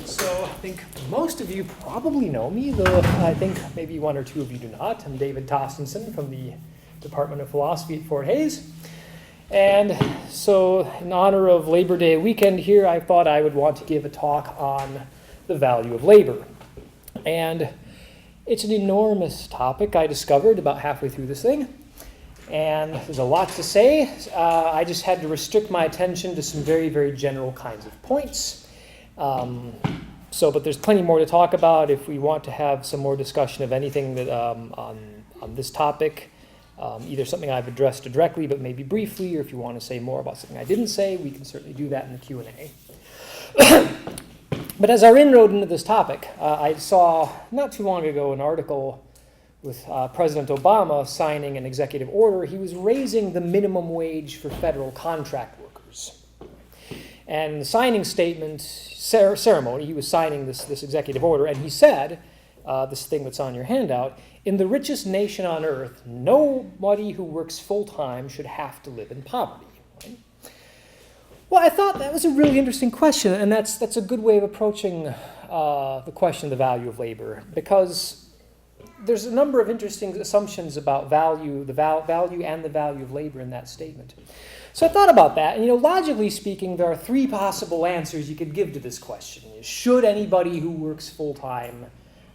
So I think most of you probably know me, though I think maybe one or two of you do not. I'm David Tostenson from the Department of Philosophy at Fort Hays. And so in honor of Labor Day weekend here, I thought I would want to give a talk on the value of labor. And it's an enormous topic, I discovered about halfway through this thing. And there's a lot to say. I just had to restrict my attention to some very, very general kinds of points. But there's plenty more to talk about if we want to have some more discussion of anything that on this topic, either something I've addressed directly but maybe briefly, or if you want to say more about something I didn't say, we can certainly do that in the Q&A. But as our inroad into this topic, I saw not too long ago an article with President Obama signing an executive order. He was raising the minimum wage for federal contract workers. And the signing statement ceremony, he was signing this executive order, and he said, this thing that's on your handout, in the richest nation on earth, nobody who works full-time should have to live in poverty. Right? Well, I thought that was a really interesting question, and that's a good way of approaching the question of the value of labor, because there's a number of interesting assumptions about value, the value and the value of labor in that statement. So I thought about that, and logically speaking, there are three possible answers you could give to this question. Should anybody who works full-time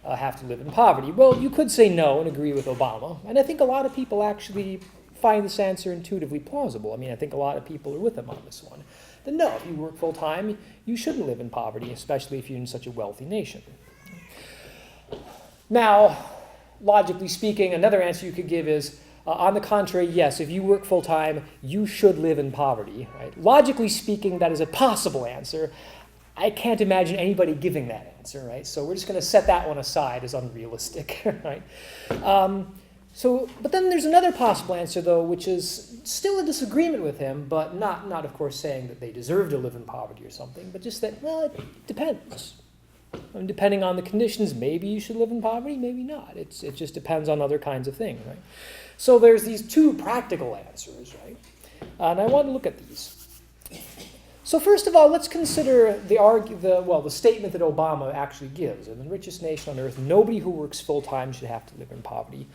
have to live in poverty? Well, you could say no and agree with Obama, and I think a lot of people actually find this answer intuitively plausible. I think a lot of people are with him on this one. That no, if you work full-time, you shouldn't live in poverty, especially if you're in such a wealthy nation. Now, logically speaking, another answer you could give is, on the contrary, yes, if you work full-time, you should live in poverty. Right? Logically speaking, that is a possible answer. I can't imagine anybody giving that answer, right? So we're just going to set that one aside as unrealistic, right? But then there's another possible answer, though, which is still a disagreement with him, but not of course, saying that they deserve to live in poverty or something, but just that, well, it depends. Depending on the conditions, maybe you should live in poverty, maybe not. It just depends on other kinds of things, right? So there's these two practical answers, right? And I want to look at these. So first of all, let's consider the statement that Obama actually gives. In the richest nation on earth, nobody who works full-time should have to live in poverty.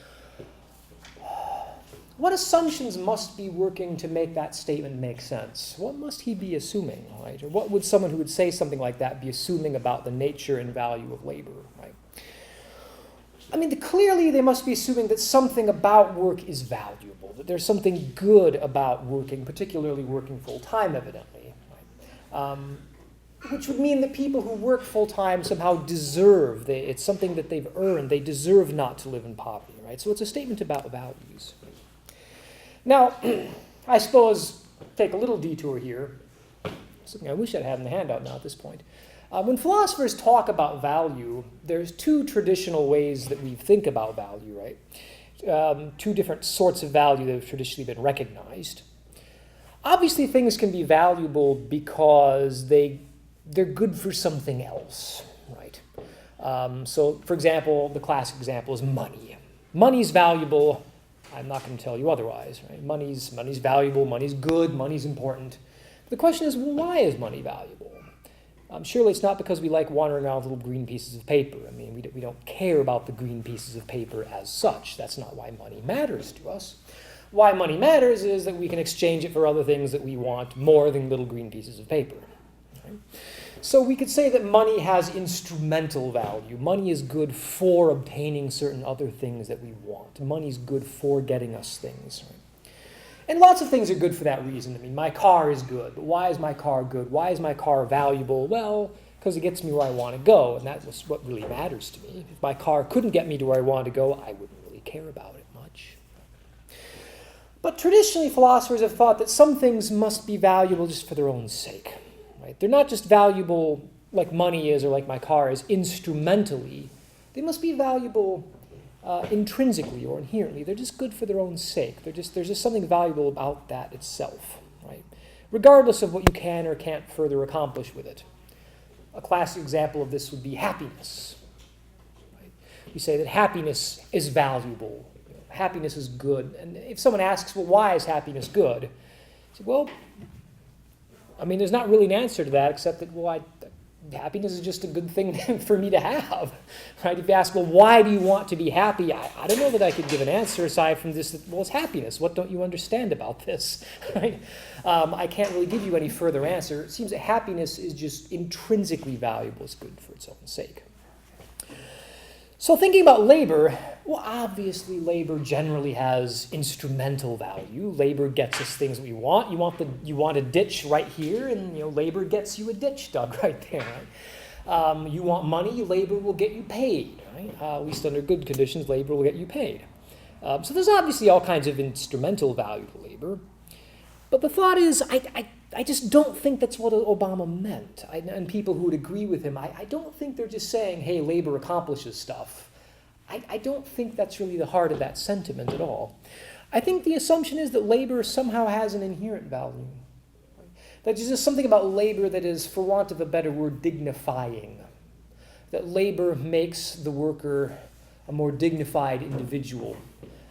What assumptions must be working to make that statement make sense? What must he be assuming, right? Or what would someone who would say something like that be assuming about the nature and value of labor, right? Clearly they must be assuming that something about work is valuable, that there's something good about working, particularly working full-time, evidently, right? Which would mean that people who work full-time somehow deserve, it's something that they've earned, they deserve not to live in poverty, right? So it's a statement about values. Now, I suppose, take a little detour here, something I wish I'd had in the handout now at this point. When philosophers talk about value, there's two traditional ways that we think about value, right? Two different sorts of value that have traditionally been recognized. Obviously, things can be valuable because they're good for something else, right? So, for example, the classic example is money. Money's valuable. I'm not going to tell you otherwise, right? Money's valuable, money's good, money's important. The question is, well, why is money valuable? Surely it's not because we like wandering around with little green pieces of paper. We don't care about the green pieces of paper as such. That's not why money matters to us. Why money matters is that we can exchange it for other things that we want more than little green pieces of paper. Right? So we could say that money has instrumental value. Money is good for obtaining certain other things that we want. Money's good for getting us things. Right? And lots of things are good for that reason. My car is good, but why is my car good? Why is my car valuable? Well, because it gets me where I want to go, and that's what really matters to me. If my car couldn't get me to where I wanted to go, I wouldn't really care about it much. But traditionally, philosophers have thought that some things must be valuable just for their own sake. Right? They're not just valuable like money is or like my car is instrumentally. They must be valuable intrinsically or inherently. They're just good for their own sake. There's just something valuable about that itself, right? Regardless of what you can or can't further accomplish with it. A classic example of this would be happiness. Right? We say that happiness is valuable. Happiness is good. And if someone asks, well, why is happiness good? I say, well, there's not really an answer to that except that, well, happiness is just a good thing for me to have, right? If you ask, well, why do you want to be happy? I don't know that I could give an answer aside from this, well, it's happiness. What don't you understand about this, right? I can't really give you any further answer. It seems that happiness is just intrinsically valuable. It's good for its own sake. So thinking about labor, well, obviously labor generally has instrumental value. Labor gets us things we want. You want a ditch right here, and labor gets you a ditch dug right there. Right? You want money, labor will get you paid. Right? At least under good conditions, labor will get you paid. So there's obviously all kinds of instrumental value to labor. But the thought is, I just don't think that's what Obama meant. And people who would agree with him, I don't think they're just saying, hey, labor accomplishes stuff. I don't think that's really the heart of that sentiment at all. I think the assumption is that labor somehow has an inherent value. That there's just something about labor that is, for want of a better word, dignifying. That labor makes the worker a more dignified individual.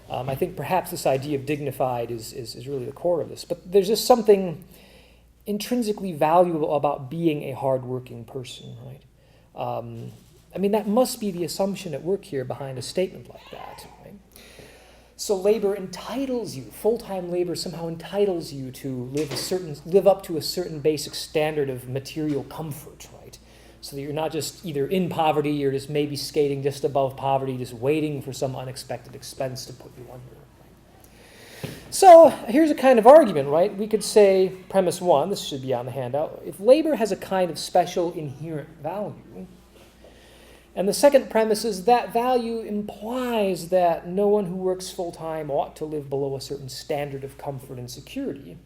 I think perhaps this idea of dignified is really the core of this. But there's just something intrinsically valuable about being a hardworking person, right? That must be the assumption at work here behind a statement like that, right? So labor entitles you, full-time labor somehow entitles you to live up to a certain basic standard of material comfort, right? So that you're not just either in poverty, you're just maybe skating just above poverty, just waiting for some unexpected expense to put you under. Right? So here's a kind of argument, right? We could say, premise one, this should be on the handout, if labor has a kind of special inherent value, and the second premise is that value implies that no one who works full-time ought to live below a certain standard of comfort and security.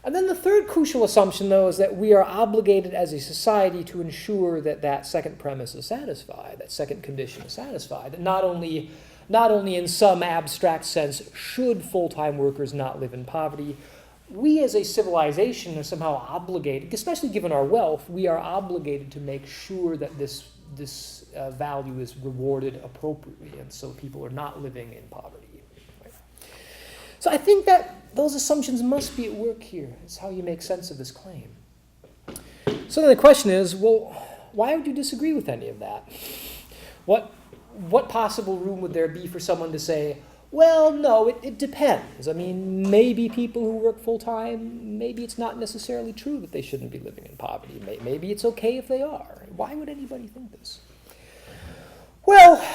And then the third crucial assumption, though, is that we are obligated as a society to ensure that that second premise is satisfied, that second condition is satisfied, that not only in some abstract sense should full-time workers not live in poverty, we as a civilization are somehow obligated, especially given our wealth, we are obligated to make sure that this value is rewarded appropriately, and so people are not living in poverty. Right? So I think that those assumptions must be at work here. It's how you make sense of this claim. So then the question is, well, why would you disagree with any of that? What possible room would there be for someone to say, well, no, it depends. Maybe people who work full-time, maybe it's not necessarily true that they shouldn't be living in poverty. Maybe it's okay if they are. Why would anybody think this? Well,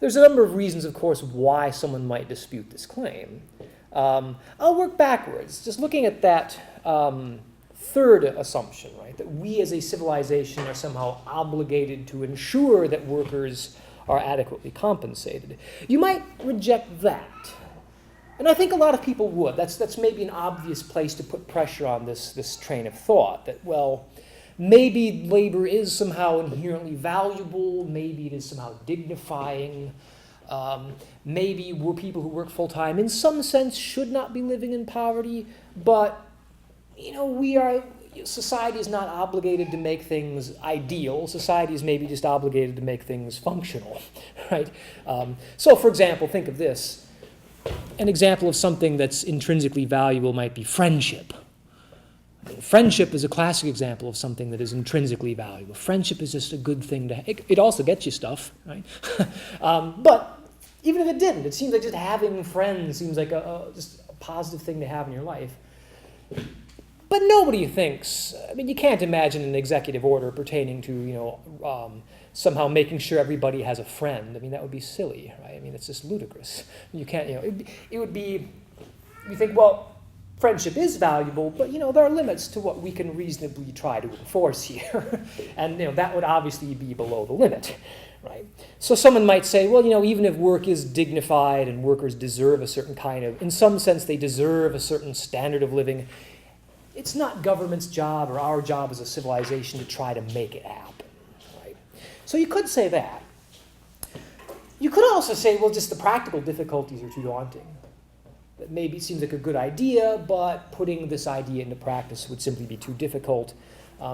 there's a number of reasons, of course, why someone might dispute this claim. I'll work backwards, just looking at that third assumption, right? That we as a civilization are somehow obligated to ensure that workers are adequately compensated. You might reject that. And I think a lot of people would. That's maybe an obvious place to put pressure on this train of thought, that, well, maybe labor is somehow inherently valuable, maybe it is somehow dignifying, maybe people who work full-time in some sense should not be living in poverty, but, society is not obligated to make things ideal. Society is maybe just obligated to make things functional, right? So, for example, think of this. An example of something that's intrinsically valuable might be friendship. Friendship is a classic example of something that is intrinsically valuable. Friendship is just a good thing to... It also gets you stuff, right? But even if it didn't, it seems like just having friends seems like just a positive thing to have in your life. But nobody thinks, you can't imagine an executive order pertaining to, somehow making sure everybody has a friend. That would be silly, right? It's just ludicrous. You can't, it would be, you think, well, friendship is valuable, but, there are limits to what we can reasonably try to enforce here. And, that would obviously be below the limit, right? So someone might say, well, even if work is dignified and workers deserve a certain kind of, in some sense they deserve a certain standard of living, it's not government's job or our job as a civilization to try to make it happen, right? So you could say that. You could also say, well, just the practical difficulties are too daunting. That maybe it seems like a good idea, but putting this idea into practice would simply be too difficult.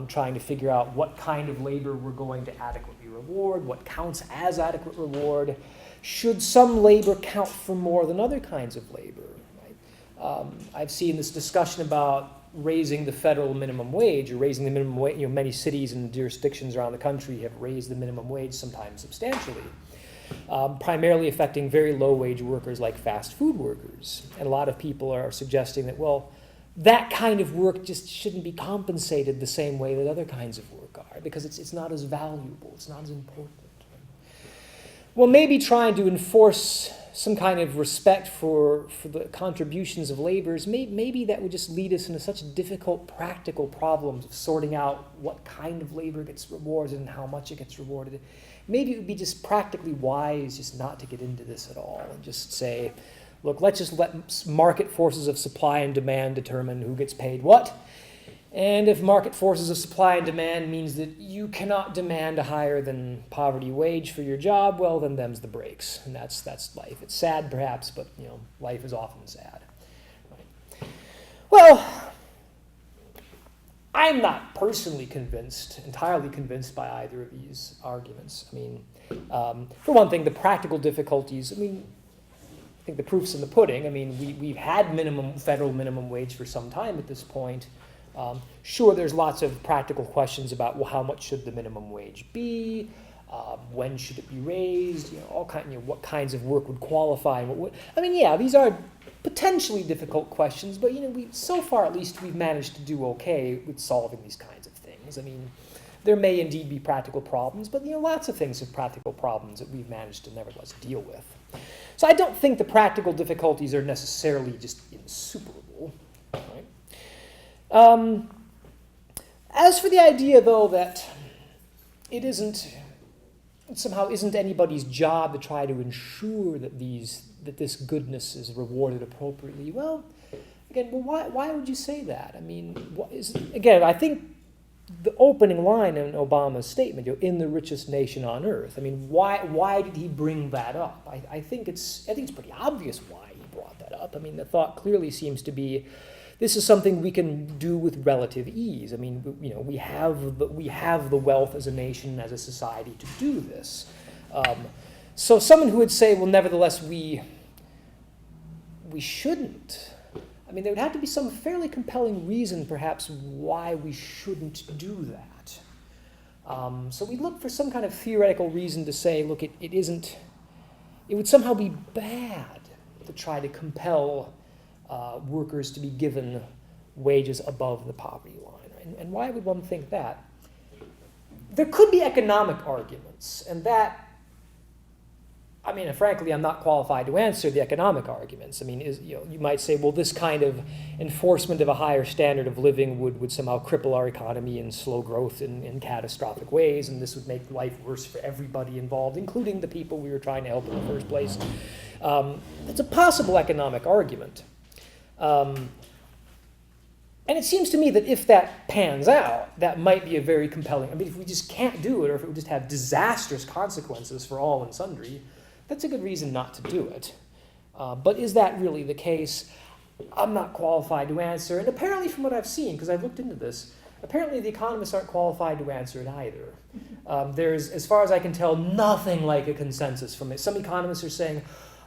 Trying to figure out what kind of labor we're going to adequately reward, what counts as adequate reward. Should some labor count for more than other kinds of labor? Right? I've seen this discussion about raising the federal minimum wage or raising the minimum wage. Many cities and jurisdictions around the country have raised the minimum wage, sometimes substantially, primarily affecting very low-wage workers like fast food workers. And a lot of people are suggesting that, well, that kind of work just shouldn't be compensated the same way that other kinds of work are, because it's not as valuable, it's not as important. Well, maybe trying to enforce some kind of respect for the contributions of laborers, maybe that would just lead us into such difficult practical problems of sorting out what kind of labor gets rewarded and how much it gets rewarded. Maybe it would be just practically wise just not to get into this at all and just say, look, let's just let market forces of supply and demand determine who gets paid what. And if market forces of supply and demand means that you cannot demand a higher than poverty wage for your job, well, then them's the breaks. And that's life. It's sad, perhaps, but life is often sad. Right. Well, I'm not personally entirely convinced by either of these arguments. I mean, for one thing, the practical difficulties, I think the proof's in the pudding. I mean, we've had federal minimum wage for some time at this point. Sure, there's lots of practical questions about, well, how much should the minimum wage be? When should it be raised? What kinds of work would qualify? These are potentially difficult questions, but so far at least we've managed to do okay with solving these kinds of things. I mean, there may indeed be practical problems, but lots of things have practical problems that we've managed to nevertheless deal with. So I don't think the practical difficulties are necessarily just insuperable. Right? As for the idea, though, that it somehow isn't anybody's job to try to ensure that this goodness is rewarded appropriately, well, why would you say that? I mean, I think the opening line in Obama's statement, in the richest nation on earth. I mean, why did he bring that up? I think it's pretty obvious why he brought that up. I mean, the thought clearly seems to be, this is something we can do with relative ease. I mean, we have the wealth as a nation, as a society to do this. So someone who would say, well, nevertheless, we shouldn't. I mean, there would have to be some fairly compelling reason, perhaps, why we shouldn't do that. So we look for some kind of theoretical reason to say, look, it would somehow be bad to try to compel workers to be given wages above the poverty line. And why would one think that? There could be economic arguments, and that, frankly, I'm not qualified to answer the economic arguments. I mean, you might say, well, this kind of enforcement of a higher standard of living would somehow cripple our economy and slow growth in catastrophic ways, and this would make life worse for everybody involved, including the people we were trying to help in the first place. It's a possible economic argument. And it seems to me that if that pans out, that might be a very compelling, if we just can't do it, or if it would just have disastrous consequences for all and sundry, that's a good reason not to do it. But is that really the case? I'm not qualified to answer. And apparently from what I've seen, because I've looked into this, apparently the economists aren't qualified to answer it either. There's, as far as I can tell, nothing like a consensus from it. Some economists are saying,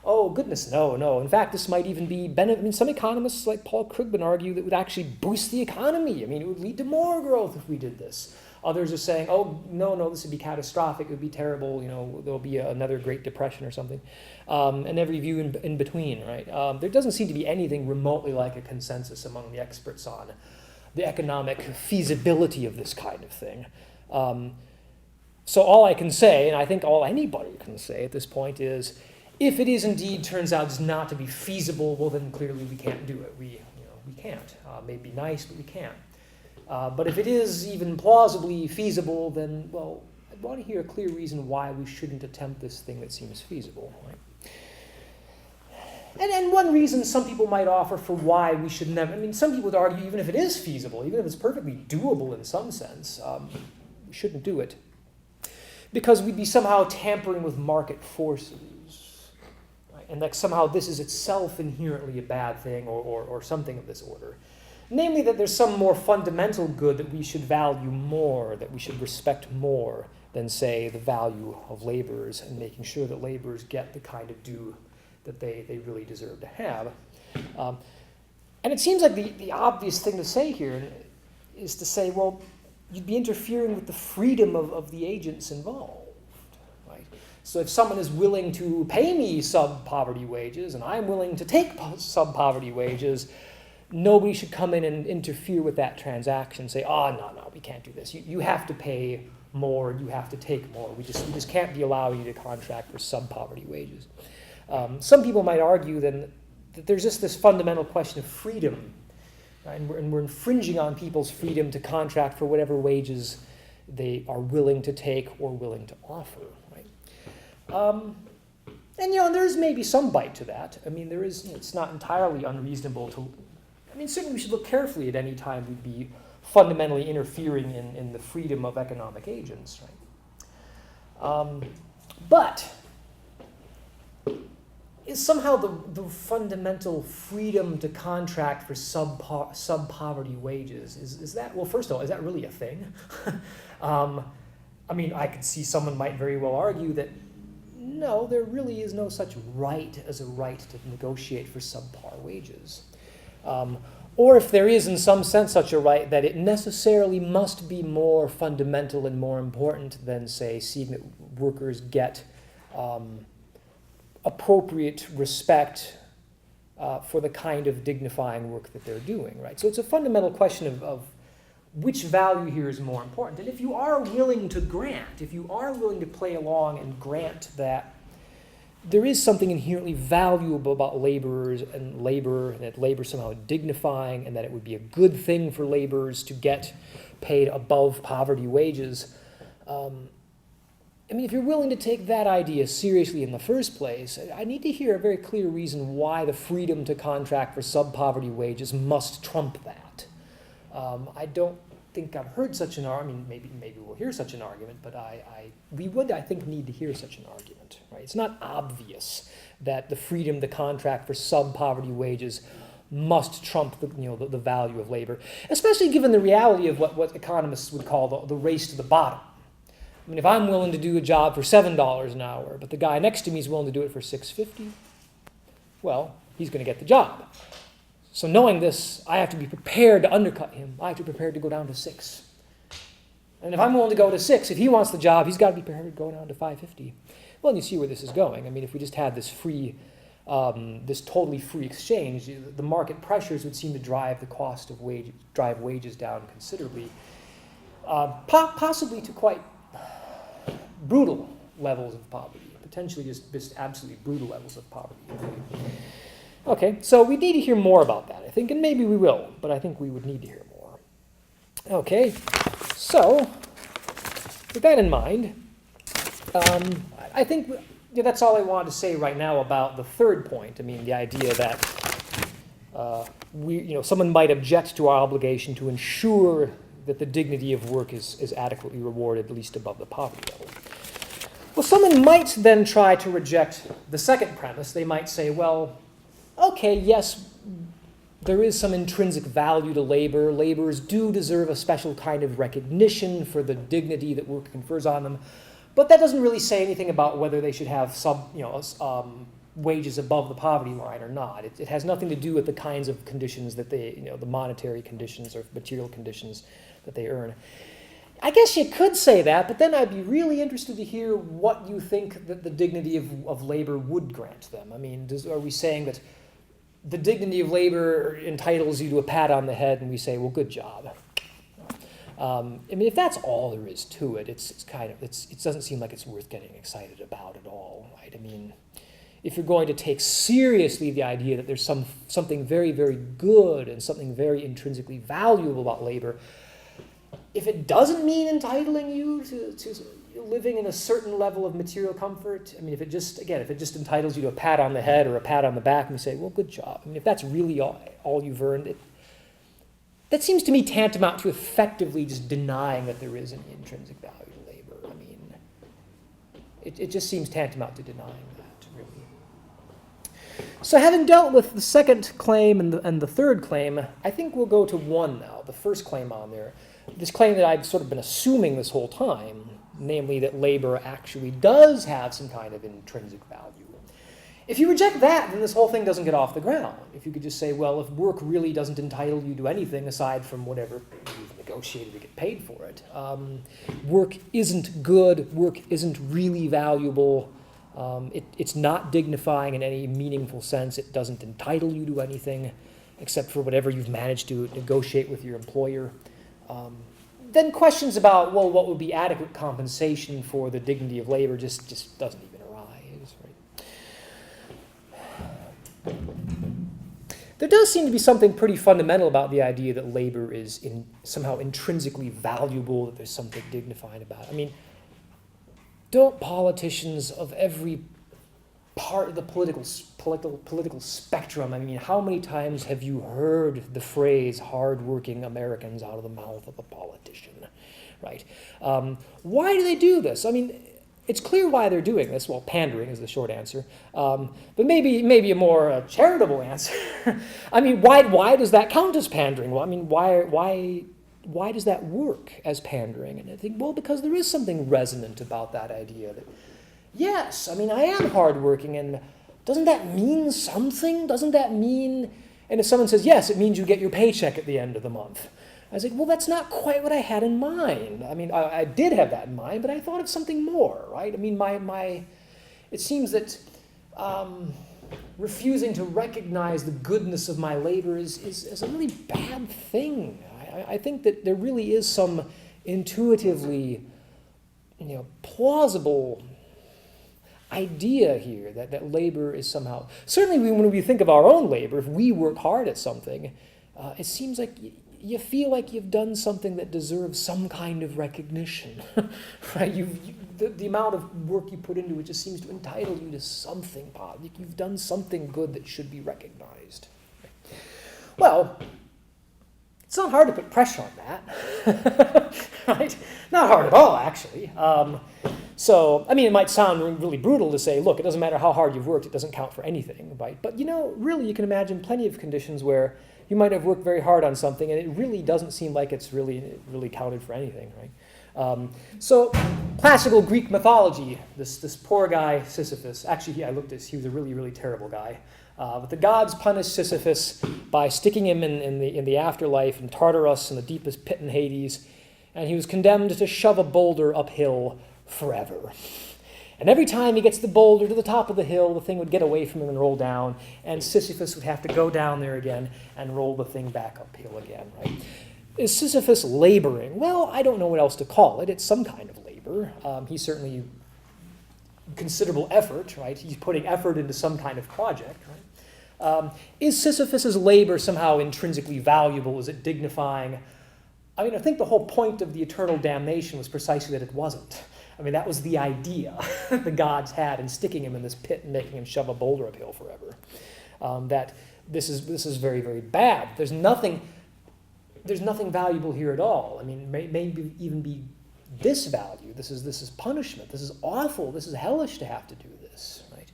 oh, goodness, no. In fact, this might even be some economists like Paul Krugman argue that it would actually boost the economy. It would lead to more growth if we did this. Others are saying, oh, no, this would be catastrophic. It would be terrible. There'll be another Great Depression or something. And every view in between, right? There doesn't seem to be anything remotely like a consensus among the experts on the economic feasibility of this kind of thing. So all I can say, and I think all anybody can say at this point is, if it is indeed turns out it's not to be feasible, well, then clearly we can't do it. We can't. It may be nice, but we can't. But if it is even plausibly feasible, then, well, I'd want to hear a clear reason why we shouldn't attempt this thing that seems feasible. Right? And one reason some people might offer for why we should never, some people would argue even if it is feasible, even if it's perfectly doable in some sense, we shouldn't do it. Because we'd be somehow tampering with market forces. And that somehow this is itself inherently a bad thing or something of this order. Namely, that there's some more fundamental good that we should value more, that we should respect more than, say, the value of laborers and making sure that laborers get the kind of due that they really deserve to have. And it seems like the obvious thing to say here is to say, well, you'd be interfering with the freedom of the agents involved, right? So if someone is willing to pay me sub-poverty wages and I'm willing to take sub-poverty wages, nobody should come in and interfere with that transaction, say, oh, no, we can't do this. You have to pay more, you have to take more. We just can't be allowing you to contract for sub-poverty wages. Some people might argue then that there's just this fundamental question of freedom, right? And we're infringing on people's freedom to contract for whatever wages they are willing to take or willing to offer, right? And there's maybe some bite to that. I mean, it's not entirely unreasonable to. I mean, certainly we should look carefully at any time we'd be fundamentally interfering in the freedom of economic agents, right? But is somehow the fundamental freedom to contract for sub-poverty wages, is that, well, first of all, is that really a thing? I mean, I could see someone might very well argue that no, there really is no such right as a right to negotiate for subpar wages. Or if there is in some sense such a right, that it necessarily must be more fundamental and more important than, say, seeing that workers get appropriate respect for the kind of dignifying work that they're doing, right? So it's a fundamental question of which value here is more important. And if you are willing to grant, if you are willing to play along and grant that there is something inherently valuable about laborers and labor, and that labor is somehow dignifying, and that it would be a good thing for laborers to get paid above poverty wages, I mean, if you're willing to take that idea seriously in the first place, I need to hear a very clear reason why the freedom to contract for sub-poverty wages must trump that. I don't think I've heard such an argument. I mean, maybe we'll hear such an argument, but we would, I think, need to hear such an argument, right? It's not obvious that the freedom to contract for sub-poverty wages must trump the value of labor, especially given the reality of what economists would call the race to the bottom. I mean, if I'm willing to do a job for $7 an hour, but the guy next to me is willing to do it for $6.50, well, he's going to get the job. So knowing this, I have to be prepared to undercut him. I have to be prepared to go down to $6. And if I'm willing to go to $6, if he wants the job, he's got to be prepared to go down to $5.50. Well, and you see where this is going. I mean, if we just had this free, this totally free exchange, the market pressures would seem to drive the cost of wages down considerably, possibly to quite brutal levels of poverty, potentially just absolutely brutal levels of poverty. Okay, so we need to hear more about that, I think, and maybe we will, but I think we would need to hear more. Okay, so with that in mind, I think that's all I wanted to say right now about the third point. I mean, the idea that someone might object to our obligation to ensure that the dignity of work is adequately rewarded, at least above the poverty level. Well, someone might then try to reject the second premise. They might say, well, okay, yes, there is some intrinsic value to labor. Laborers do deserve a special kind of recognition for the dignity that work confers on them, but that doesn't really say anything about whether they should have wages above the poverty line or not. It has nothing to do with the kinds of conditions that the monetary conditions or material conditions that they earn. I guess you could say that, but then I'd be really interested to hear what you think that the dignity of labor would grant them. I mean, are we saying that the dignity of labor entitles you to a pat on the head and we say, well, good job? I mean, if that's all there is to it, it doesn't seem like it's worth getting excited about at all, right? I mean, if you're going to take seriously the idea that there's something very, very good and something very intrinsically valuable about labor, if it doesn't mean entitling you to living in a certain level of material comfort, I mean, if it just entitles you to a pat on the head or a pat on the back and you say, well, good job. I mean, if that's really all you've earned, that seems to me tantamount to effectively just denying that there is any intrinsic value to labor. I mean, it just seems tantamount to denying that, really. So having dealt with the second claim and the third claim, I think we'll go to one now, the first claim on there. This claim that I've sort of been assuming this whole time, namely that labor actually does have some kind of intrinsic value. If you reject that, then this whole thing doesn't get off the ground. If you could just say, well, if work really doesn't entitle you to anything aside from whatever you've negotiated to get paid for it, work isn't good, work isn't really valuable, it's not dignifying in any meaningful sense, it doesn't entitle you to anything except for whatever you've managed to negotiate with your employer, then questions about, well, what would be adequate compensation for the dignity of labor just doesn't even arise, right? There does seem to be something pretty fundamental about the idea that labor is somehow intrinsically valuable, that there's something dignified about it. I mean, don't politicians of every part of the political spectrum, I mean, how many times have you heard the phrase hardworking Americans out of the mouth of a politician, right? Why do they do this? I mean, it's clear why they're doing this. Well, pandering is the short answer. But maybe a more charitable answer. I mean, why does that count as pandering? Well, I mean, why does that work as pandering? And I think, well, because there is something resonant about that idea that, yes, I mean, I am hardworking, and doesn't that mean something? Doesn't that mean, and if someone says, yes, it means you get your paycheck at the end of the month. I was like, well, that's not quite what I had in mind. I mean, I did have that in mind, but I thought of something more, right? I mean, it seems that refusing to recognize the goodness of my labor is a really bad thing. I think that there really is some intuitively, plausible idea here that labor is somehow, certainly when we think of our own labor, if we work hard at something, it seems like you feel like you've done something that deserves some kind of recognition, right? The amount of work you put into it just seems to entitle you to something positive. You've done something good that should be recognized. Well, it's not hard to put pressure on that, right? Not hard at all, actually. So, I mean, it might sound really brutal to say, look, it doesn't matter how hard you've worked, it doesn't count for anything, right? But, really, you can imagine plenty of conditions where you might have worked very hard on something, and it really doesn't seem like it's really counted for anything, right? So, classical Greek mythology, this poor guy, Sisyphus, actually, I looked at this, he was a really, really terrible guy. But the gods punished Sisyphus by sticking him in the afterlife in Tartarus, in the deepest pit in Hades, and he was condemned to shove a boulder uphill forever. And every time he gets the boulder to the top of the hill, the thing would get away from him and roll down, and Sisyphus would have to go down there again and roll the thing back uphill again, right? Is Sisyphus laboring? Well, I don't know what else to call it. It's some kind of labor. He's certainly considerable effort, right? He's putting effort into some kind of project, right? Is Sisyphus's labor somehow intrinsically valuable? Is it dignifying? I mean, I think the whole point of the eternal damnation was precisely that it wasn't. I mean, that was the idea the gods had in sticking him in this pit and making him shove a boulder uphill forever. That this is very, very bad. There's nothing valuable here at all. I mean, maybe even be disvalued. This is punishment. This is awful. This is hellish to have to do this, right?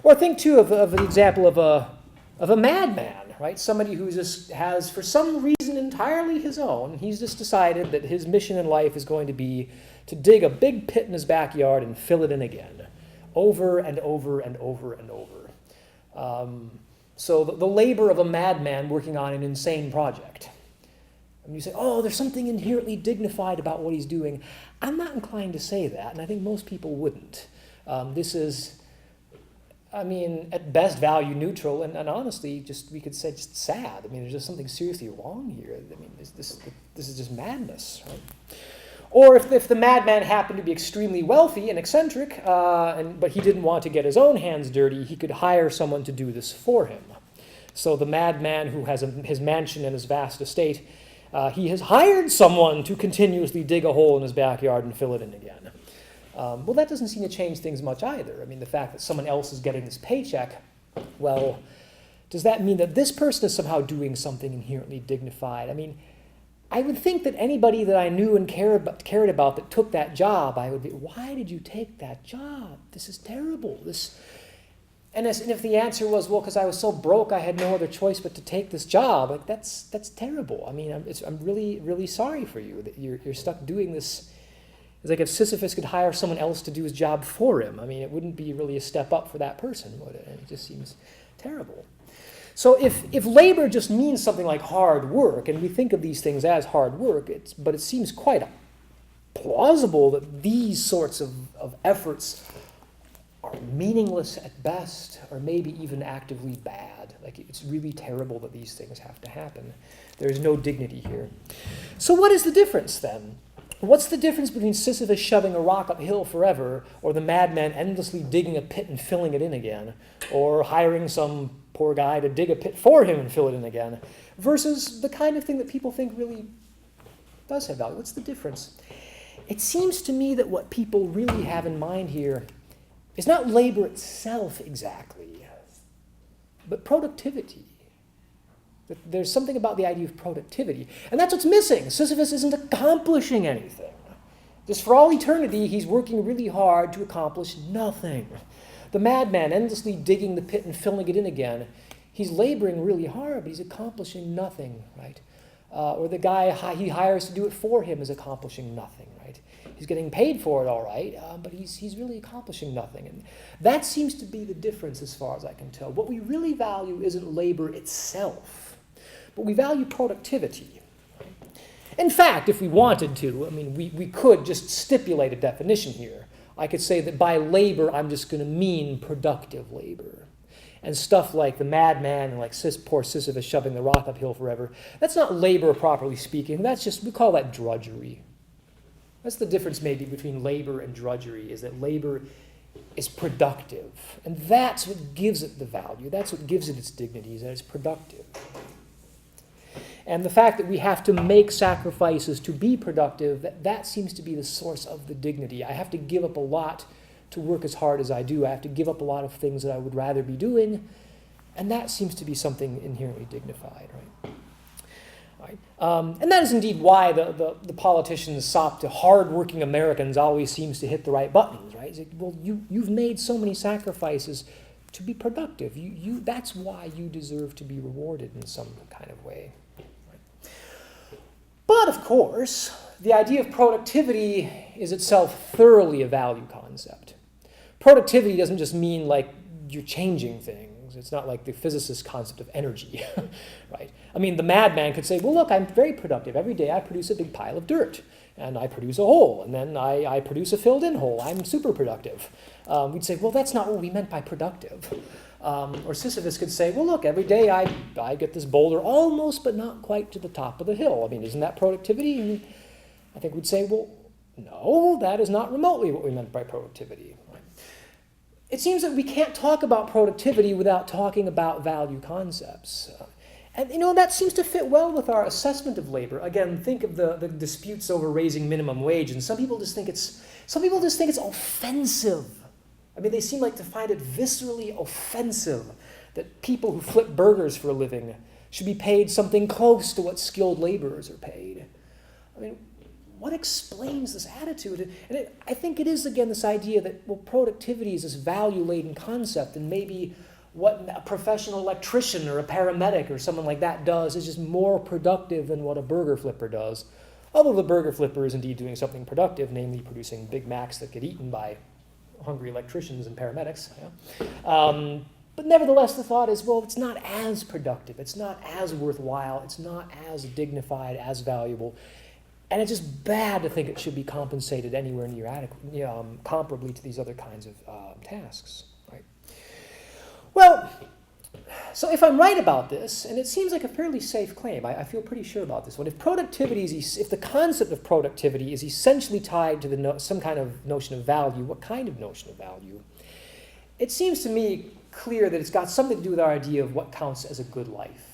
Or think too of the example of a madman, right? Somebody who just has, for some reason entirely his own, he's just decided that his mission in life is going to be to dig a big pit in his backyard and fill it in again, over and over and over and over. So the labor of a madman working on an insane project. And you say, oh, there's something inherently dignified about what he's doing. I'm not inclined to say that, and I think most people wouldn't. This is, I mean, at best value neutral, and honestly, we could say just sad. I mean, there's just something seriously wrong here. I mean, this is just madness, right? Or if the madman happened to be extremely wealthy and eccentric, but he didn't want to get his own hands dirty, he could hire someone to do this for him. So the madman who has his mansion and his vast estate, he has hired someone to continuously dig a hole in his backyard and fill it in again. Well, that doesn't seem to change things much either. I mean, the fact that someone else is getting this paycheck, well, does that mean that this person is somehow doing something inherently dignified? I mean, I would think that anybody that I knew and cared about that took that job, I would be, why did you take that job? This is terrible. And if the answer was, well, because I was so broke, I had no other choice but to take this job, like that's terrible. I mean, I'm really, really sorry for you that you're stuck doing this It's like if Sisyphus could hire someone else to do his job for him. I mean, it wouldn't be really a step up for that person, would it? It just seems terrible. So if labor just means something like hard work, and we think of these things as hard work, but it seems quite plausible that these sorts of efforts are meaningless at best, or maybe even actively bad. Like, it's really terrible that these things have to happen. There's no dignity here. So what is the difference then? What's the difference between Sisyphus shoving a rock uphill forever, or the madman endlessly digging a pit and filling it in again, or hiring some poor guy to dig a pit for him and fill it in again, versus the kind of thing that people think really does have value? What's the difference? It seems to me that what people really have in mind here is not labor itself exactly, but productivity. There's something about the idea of productivity. And that's what's missing. Sisyphus isn't accomplishing anything. Just for all eternity, he's working really hard to accomplish nothing. The madman endlessly digging the pit and filling it in again, he's laboring really hard, but he's accomplishing nothing, right? Or the guy he hires to do it for him is accomplishing nothing, right? He's getting paid for it, all right, but he's really accomplishing nothing. And that seems to be the difference as far as I can tell. What we really value isn't labor itself, but we value productivity. In fact, if we wanted to, I mean, we could just stipulate a definition here. I could say that by labor, I'm just going to mean productive labor. And stuff like the madman and like poor Sisyphus shoving the rock uphill forever, that's not labor properly speaking. That's just, we call that drudgery. That's the difference maybe between labor and drudgery, is that labor is productive. And that's what gives it the value. That's what gives it its dignity, is that it's productive. And the fact that we have to make sacrifices to be productive, that seems to be the source of the dignity. I have to give up a lot to work as hard as I do. I have to give up a lot of things that I would rather be doing, and that seems to be something inherently dignified, right? And that is indeed why the politicians' sop to hard-working Americans always seems to hit the right buttons, right? It's like, well, you've made so many sacrifices to be productive. That's why you deserve to be rewarded in some kind of way. Right? But, of course, the idea of productivity is itself thoroughly a value concept. Productivity doesn't just mean like you're changing things. It's not like the physicist concept of energy, right? I mean, the madman could say, well, look, I'm very productive. Every day I produce a big pile of dirt, and I produce a hole, and then I produce a filled-in hole. I'm super productive. We'd say, well, that's not what we meant by productive. Or Sisyphus could say, well, look, every day I get this boulder almost but not quite to the top of the hill. I mean, isn't that productivity? And I think we'd say, well, no, that is not remotely what we meant by productivity. It seems that we can't talk about productivity without talking about value concepts. And, that seems to fit well with our assessment of labor. Again, think of the disputes over raising minimum wage, and some people just think it's offensive. I mean, they seem like to find it viscerally offensive that people who flip burgers for a living should be paid something close to what skilled laborers are paid. I mean, what explains this attitude? And I think it is, again, this idea that, well, productivity is this value-laden concept, and maybe what a professional electrician or a paramedic or someone like that does is just more productive than what a burger flipper does. Although the burger flipper is indeed doing something productive, namely producing Big Macs that get eaten by hungry electricians and paramedics. Yeah? But nevertheless, the thought is, well, it's not as productive. It's not as worthwhile. It's not as dignified, as valuable. And it's just bad to think it should be compensated anywhere near comparably to these other kinds of tasks. Right? Well, so if I'm right about this, and it seems like a fairly safe claim, I feel pretty sure about this one. If the concept of productivity is essentially tied to some kind of notion of value, what kind of notion of value? It seems to me clear that it's got something to do with our idea of what counts as a good life.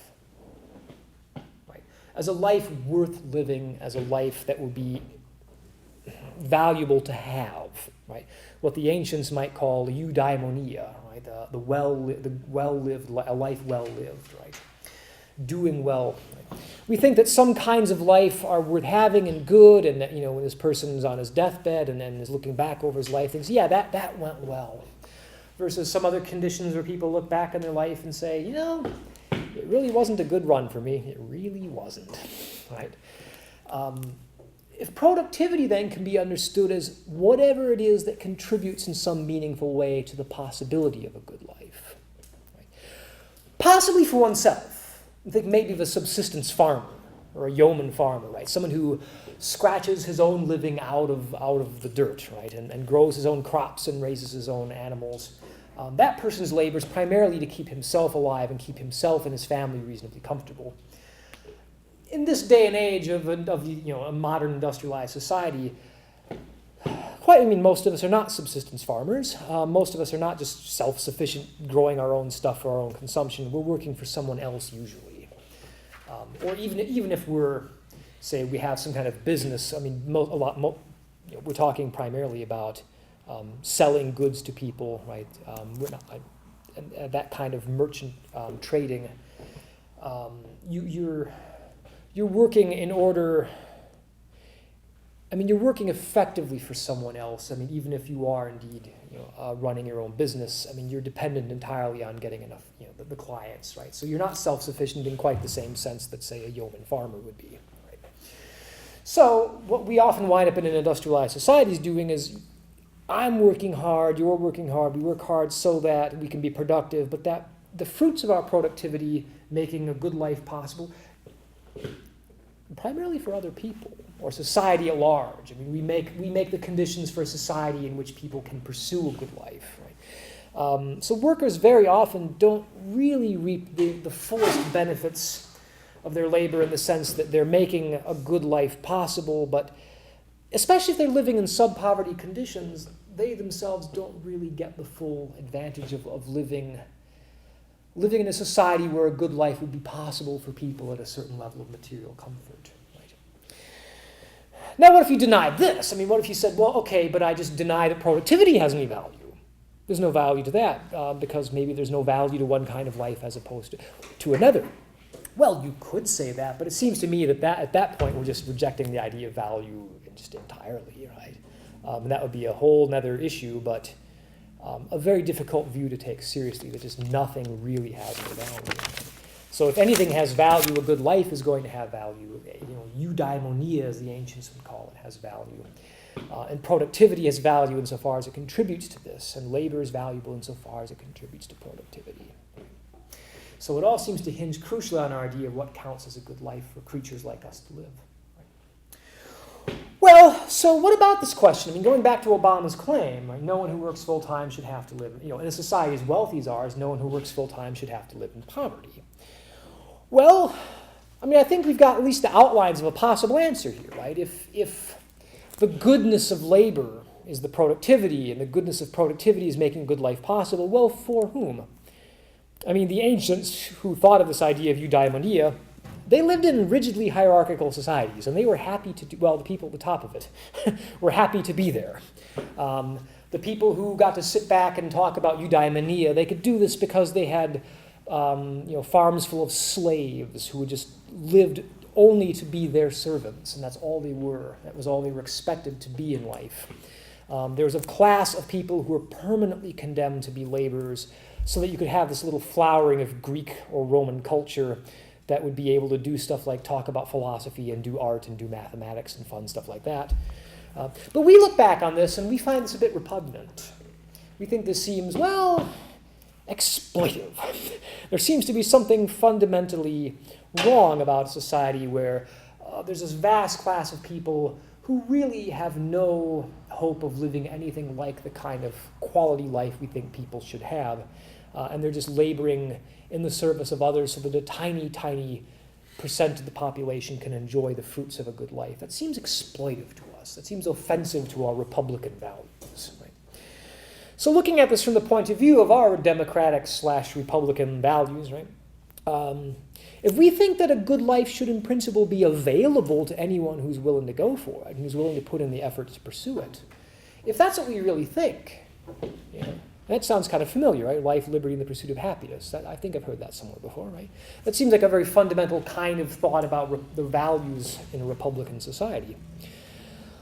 As a life worth living, as a life that will be valuable to have, right? What the ancients might call eudaimonia, right? A life well lived, right? Doing well. Right? We think that some kinds of life are worth having and good, and that, when this person's on his deathbed and then is looking back over his life, thinks, yeah, that went well. Versus some other conditions where people look back on their life and say, it really wasn't a good run for me. It really wasn't, right? if productivity then can be understood as whatever it is that contributes in some meaningful way to the possibility of a good life, right? Possibly for oneself. I think maybe of a subsistence farmer or a yeoman farmer, right? Someone who scratches his own living out of the dirt, right? And grows his own crops and raises his own animals. That person's labor is primarily to keep himself alive and keep himself and his family reasonably comfortable. In this day and age of a modern industrialized society, most of us are not subsistence farmers. Most of us are not just self-sufficient, growing our own stuff for our own consumption. We're working for someone else usually. Or even if we have some kind of business, we're talking primarily about selling goods to people, right? And that kind of merchant trading. You're working in order. You're working effectively for someone else. Even if you are indeed, running your own business. You're dependent entirely on getting enough, the clients, right? So you're not self-sufficient in quite the same sense that, say, a yeoman farmer would be, right? So what we often wind up in an industrialized society is doing is, I'm working hard, you're working hard, we work hard so that we can be productive, but that the fruits of our productivity, making a good life possible, primarily for other people or society at large. We make the conditions for a society in which people can pursue a good life. Right? So workers very often don't really reap the fullest benefits of their labor in the sense that they're making a good life possible, but especially if they're living in sub-poverty conditions, they themselves don't really get the full advantage of living in a society where a good life would be possible for people at a certain level of material comfort. Right? Now, what if you denied this? What if you said, well, okay, but I just deny that productivity has any value? There's no value to that because maybe there's no value to one kind of life as opposed to another. Well, you could say that, but it seems to me that at that point we're just rejecting the idea of value just entirely, right? And that would be a whole other issue, but a very difficult view to take seriously, that just nothing really has any value. So if anything has value, a good life is going to have value. Eudaimonia, as the ancients would call it, has value. And productivity has value insofar as it contributes to this, and labor is valuable insofar as it contributes to productivity. So it all seems to hinge crucially on our idea of what counts as a good life for creatures like us to live. Well, so what about this question? Going back to Obama's claim, right? No one who works full-time should have to live, in a society as wealthy as ours, no one who works full-time should have to live in poverty. Well, I think we've got at least the outlines of a possible answer here, right? If the goodness of labor is the productivity, and the goodness of productivity is making a good life possible, well, for whom? The ancients who thought of this idea of eudaimonia, they lived in rigidly hierarchical societies, and they were happy to the people at the top of it were happy to be there. The people who got to sit back and talk about eudaimonia, they could do this because they had farms full of slaves who had just lived only to be their servants, and that's all they were. That was all they were expected to be in life. There was a class of people who were permanently condemned to be laborers, so that you could have this little flowering of Greek or Roman culture that would be able to do stuff like talk about philosophy and do art and do mathematics and fun stuff like that. But we look back on this and we find this a bit repugnant. We think this seems, exploitive. There seems to be something fundamentally wrong about a society where there's this vast class of people who really have no hope of living anything like the kind of quality life we think people should have. And they're just laboring in the service of others so that a tiny, tiny percent of the population can enjoy the fruits of a good life. That seems exploitive to us. That seems offensive to our Republican values. Right? So looking at this from the point of view of our democratic/Republican values, right? If we think that a good life should in principle be available to anyone who's willing to go for it, and who's willing to put in the effort to pursue it, if that's what we really think, that sounds kind of familiar, right? Life, liberty, and the pursuit of happiness. I think I've heard that somewhere before, right? That seems like a very fundamental kind of thought about the values in a Republican society.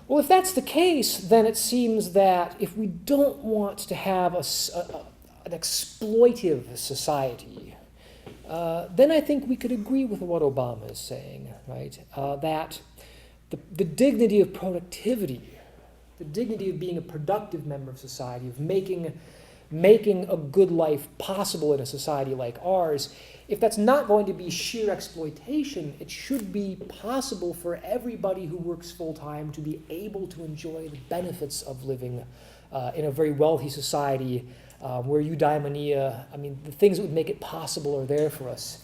Well, if that's the case, then it seems that if we don't want to have an exploitive society, then I think we could agree with what Obama is saying, right? That the dignity of productivity, the dignity of being a productive member of society, of making a good life possible in a society like ours, if that's not going to be sheer exploitation, it should be possible for everybody who works full-time to be able to enjoy the benefits of living in a very wealthy society where eudaimonia, the things that would make it possible are there for us,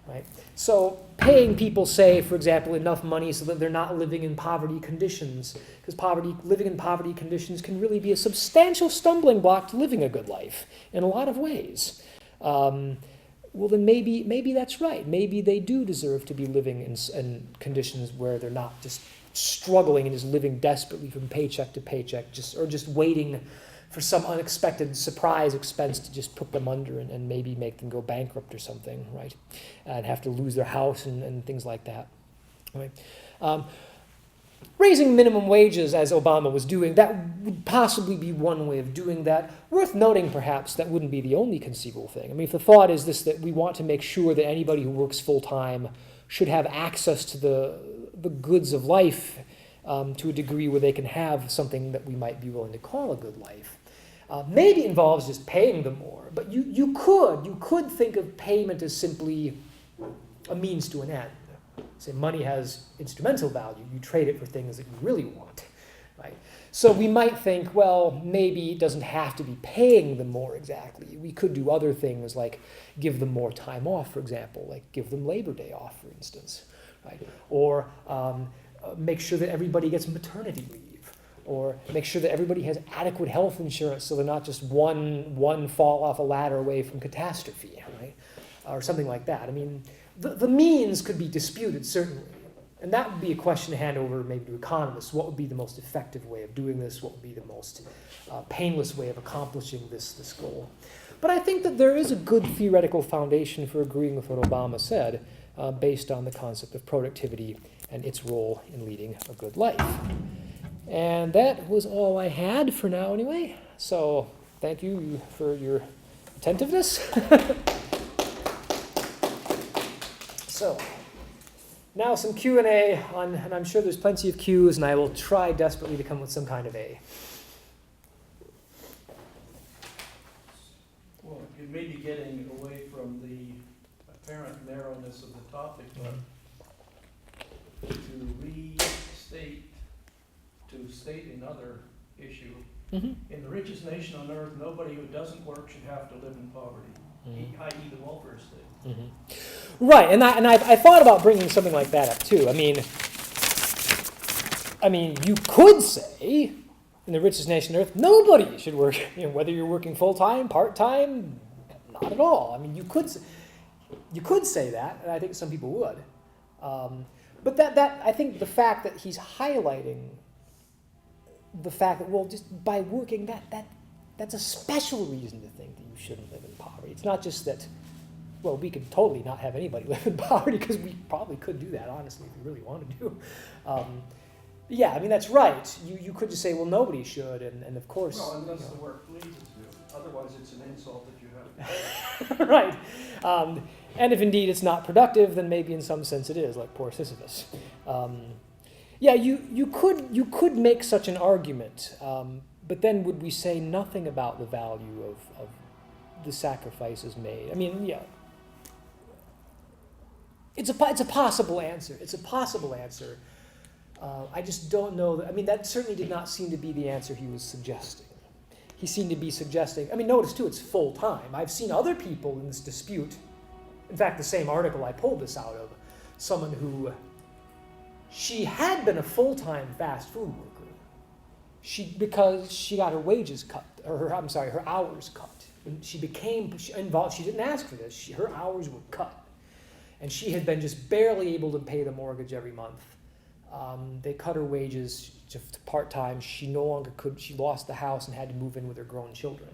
right? So paying people, say, for example, enough money so that they're not living in poverty conditions, because living in poverty conditions can really be a substantial stumbling block to living a good life in a lot of ways. Well, then maybe that's right. Maybe they do deserve to be living in conditions where they're not just struggling and just living desperately from paycheck to paycheck, or just waiting for some unexpected surprise expense to just put them under and maybe make them go bankrupt or something, right? And have to lose their house and things like that, right? Raising minimum wages, as Obama was doing, that would possibly be one way of doing that. Worth noting, perhaps, that wouldn't be the only conceivable thing. If the thought is this, that we want to make sure that anybody who works full-time should have access to the goods of life to a degree where they can have something that we might be willing to call a good life. Maybe it involves just paying them more, but you could think of payment as simply a means to an end. Say money has instrumental value. You trade it for things that you really want, right? So we might think, well, maybe it doesn't have to be paying them more exactly. We could do other things like give them more time off, for example, like give them Labor Day off, for instance, right? Or make sure that everybody gets maternity leave, or make sure that everybody has adequate health insurance so they're not just one fall off a ladder away from catastrophe, right? Or something like that. The means could be disputed, certainly. And that would be a question to hand over maybe to economists. What would be the most effective way of doing this? What would be the most painless way of accomplishing this goal? But I think that there is a good theoretical foundation for agreeing with what Obama said based on the concept of productivity and its role in leading a good life. And that was all I had for now anyway. So thank you for your attentiveness. So now some Q&A and I'm sure there's plenty of Q's, and I will try desperately to come with some kind of A. Well, you may be getting away from the apparent narrowness of the topic, but to state another issue. Mm-hmm. In the richest nation on earth, nobody who doesn't work should have to live in poverty, i.e. the welfare state. Mm-hmm. Right, and I thought about bringing something like that up too. You could say, in the richest nation on earth, nobody should work, whether you're working full-time, part-time, not at all. You could say that, and I think some people would. But that I think the fact that he's highlighting the fact that, well, just by working, that's a special reason to think that you shouldn't live in poverty. It's not just that, well, we could totally not have anybody live in poverty, because we probably could do that, honestly, if we really wanted to. That's right. You could just say, well, nobody should, and of course... Well, unless the work pleases you. Otherwise, it's an insult that you have to pay. Right. And if indeed it's not productive, then maybe in some sense it is, like poor Sisyphus. You could make such an argument, but then would we say nothing about the value of the sacrifices made? It's a possible answer. It's a possible answer. I just don't know that. That certainly did not seem to be the answer he was suggesting. He seemed to be suggesting, notice too, it's full time. I've seen other people in this dispute. In fact, the same article I pulled this out of, someone who, she had been a full-time fast food worker. Because she got her wages cut, her hours cut. When she became involved, she didn't ask for this. her hours were cut. And she had been just barely able to pay the mortgage every month. They cut her wages to part-time. She no longer could. She lost the house and had to move in with her grown children.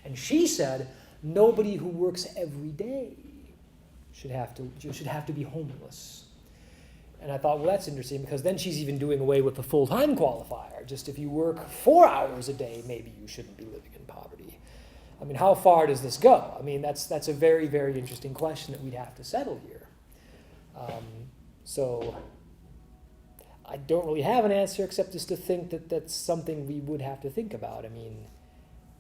And she said, nobody who works every day should have to be homeless. And I thought, well, that's interesting, because then she's even doing away with the full-time qualifier. Just if you work 4 hours a day, maybe you shouldn't be living in poverty. How far does this go? That's a very, very interesting question that we'd have to settle here. So I don't really have an answer except just to think that that's something we would have to think about. I mean,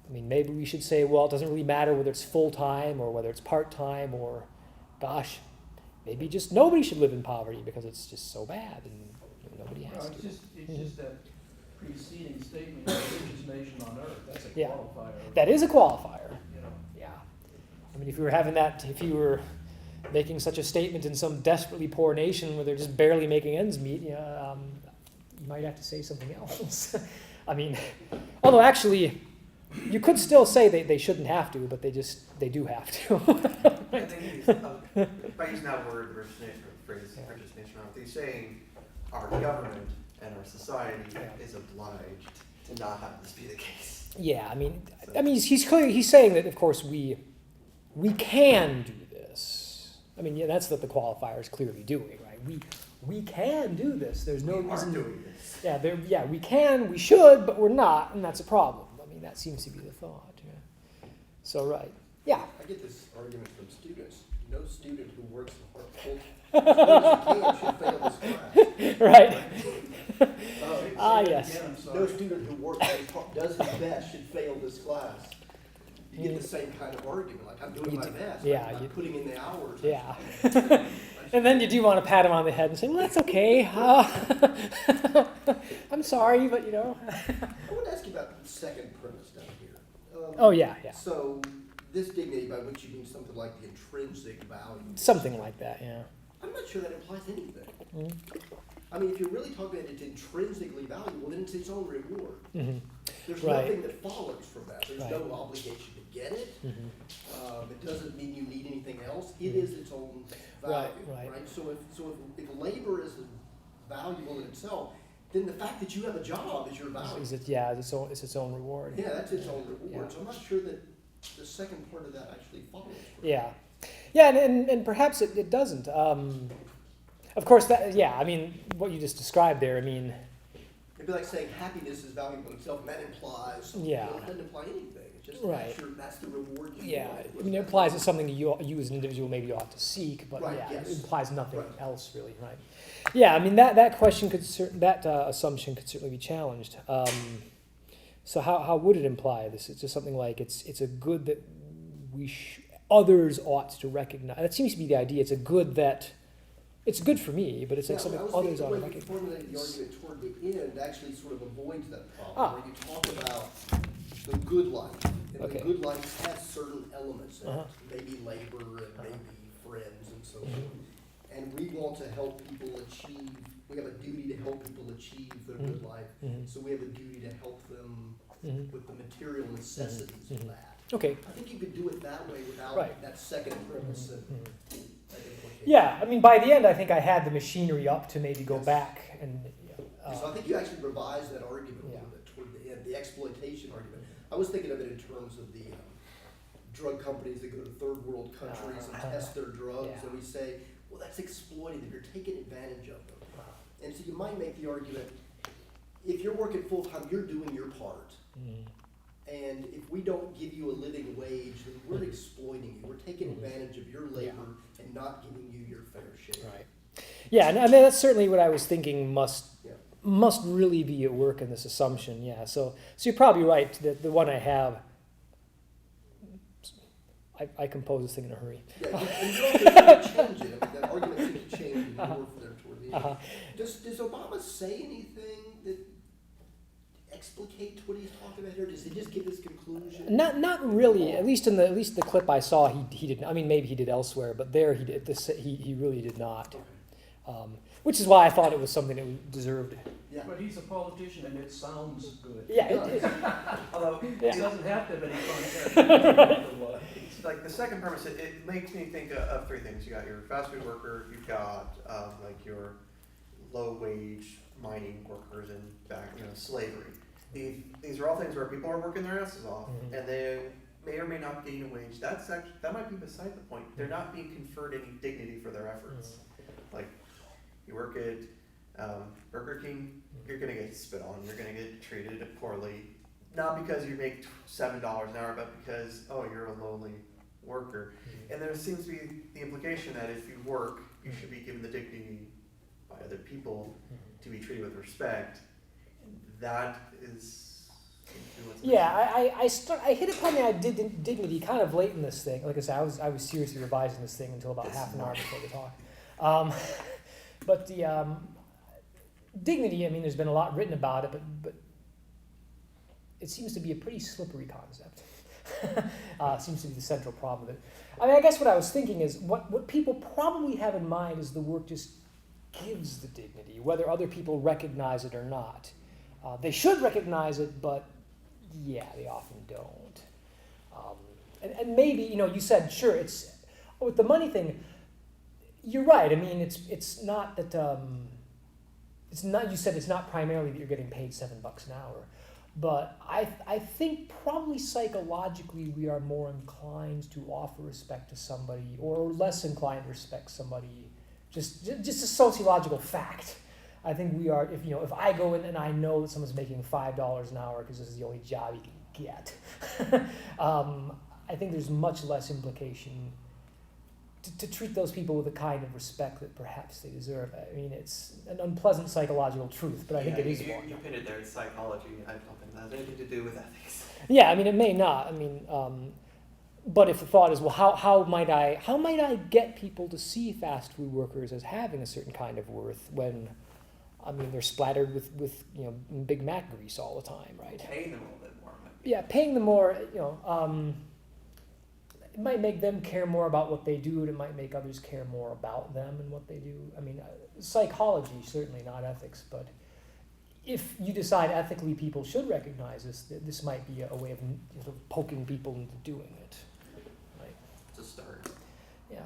maybe we should say, well, it doesn't really matter whether it's full-time or whether it's part-time, or, gosh, maybe just nobody should live in poverty because it's just so bad and nobody has Well, to. it's just that preceding statement, the richest nation on earth, that's a Yeah. qualifier. That is a qualifier. You know, Yeah. I mean, if you were making such a statement in some desperately poor nation where they're just barely making ends meet, you might have to say something else. I mean, although actually, you could still say they shouldn't have to, but they do have to. I think by using that word, the richest nation, or phrase, richest nation on earth, he's saying our government and our society is obliged to not have this be the case. Yeah, I mean, he's saying that, of course, we can do this. I mean, yeah, that's what the qualifier is clearly doing, right? We can do this. There's no reason doing this. Yeah, we can, we should, but we're not, and that's a problem. I mean, that seems to be the thought. Yeah. So, right. Yeah. I get this argument from students. No student who works full time should fail this class. Right. Yes. again, I'm sorry. No student who does his best should fail this class. You get the same kind of argument, like I'm doing my best. Yeah, I'm putting in the hours. Yeah. And then you do want to pat him on the head and say, well, that's okay. I'm sorry, but I want to ask you about the second premise down here. Oh, yeah. So this dignity, by which you mean something like the intrinsic value. Something like that, yeah. I'm not sure that implies anything. Mm-hmm. I mean, if you're really talking about it's intrinsically valuable, then it's its own reward. Mm-hmm. There's Right. nothing that follows from that. There's Right. no obligation to get it. Mm-hmm. It doesn't mean you need anything else. It is its own value, Right. So if labor is valuable in itself, then the fact that you have a job is your value. It's its own reward. Yeah, that's its own reward. Yeah. So I'm not sure that the second part of that actually follows. Yeah. Yeah, and perhaps it doesn't. Of course, what you just described there, It'd be like saying happiness is valuable in itself, and that implies something. Yeah. It doesn't imply anything. It's just Right. that's the reward you yeah, get. it implies it's something you as an individual maybe ought to seek, but Right, yeah, yes. it implies nothing Right. else really, right? Yeah, that question assumption could certainly be challenged. So how would it imply this? It's just something like it's a good that others ought to recognize. That seems to be the idea. It's good for me, but it's like something others ought to when you recognize. formulate the argument toward the end actually sort of avoids that problem, where you talk about the good life. And Okay. the good life has certain elements in Uh-huh. it, maybe labor and maybe friends and so forth. And we want to help people achieve, we have a duty to help people achieve their good life. Mhm. So we have a duty to help them Mhm. with the material necessities Mhm. of that. Okay. I think you could do it that way without Right. that second premise and Mhm. that implication. Yeah, by the end, I think I had the machinery up to maybe go Yes. back and. So I think you actually revised that argument a Yeah. little bit toward the end, the exploitation argument. I was thinking of it in terms of the drug companies that go to third world countries and test their drugs, Yeah. and we say, well, that's exploiting them, you're taking advantage of them. And so you might make the argument, if you're working full-time, you're doing your part. Mm. And if we don't give you a living wage, then we're exploiting you. We're taking advantage of your labor and not giving you your fair share. Right. Yeah, and that's certainly what I was thinking must Yeah. really be at work in this assumption. Yeah. So you're probably right that the one I have. I composed this thing in a hurry. Yeah, and you also have to change it. I mean, that argument seems to change more from there toward the end. Uh-huh. Does Obama say anything that explicates what he's talking about here? Does he just give his conclusion? Not really. At least in the clip I saw, he didn't. I mean, maybe he did elsewhere, but there he did. He really did not. Which is why I thought it was something that deserved. Yeah. But he's a politician and it sounds good. Yeah. Although, It Yeah. doesn't have to have any context. it's like the second premise, it makes me think of three things. You got your fast food worker, you've got like your low wage mining workers and slavery. These are all things where people are working their asses off, Mhm. and they may or may not gain a wage. That might be beside the point. They're not being conferred any dignity for their efforts. Like you work at Burger King, you're gonna get spit on. You're gonna get treated poorly, not because you make $7 an hour, but because you're a lowly worker. And there seems to be the implication that if you work, you should be given the dignity by other people to be treated with respect, that is what's Yeah, I hit upon the idea of dignity kind of late in this thing. Like I said, I was seriously revising this thing until about half an hour before the talk. But the dignity, I mean, there's been a lot written about it, but it seems to be a pretty slippery concept. Seems to be the central problem of it. I mean, I guess what I was thinking is what people probably have in mind is the work just gives the dignity, whether other people recognize it or not. They should recognize it, but yeah, they often don't. And maybe, you said, sure, it's, with the money thing, you're right. I mean, it's not that, it's not, you said it's not primarily that you're getting paid $7 an hour. But I think probably psychologically we are more inclined to offer respect to somebody, or less inclined to respect somebody, just a sociological fact. I think we are, if I go in and I know that someone's making $5 an hour because this is the only job you can get, I think there's much less implication to treat those people with the kind of respect that perhaps they deserve. I mean, it's an unpleasant psychological truth, but I think it is one. You pinned it there, it's psychology. I don't think that has anything to do with ethics. Yeah, I mean, it may not. I mean, but if the thought is, well, how might I get people to see fast food workers as having a certain kind of worth when, I mean, they're splattered with Big Mac grease all the time, right? Pay them a little bit more. Yeah, paying them more, it might make them care more about what they do, and it might make others care more about them and what they do. I mean, psychology, certainly not ethics, but if you decide ethically people should recognize this, this might be a way of sort of poking people into doing it. Right? It's a start. Yeah.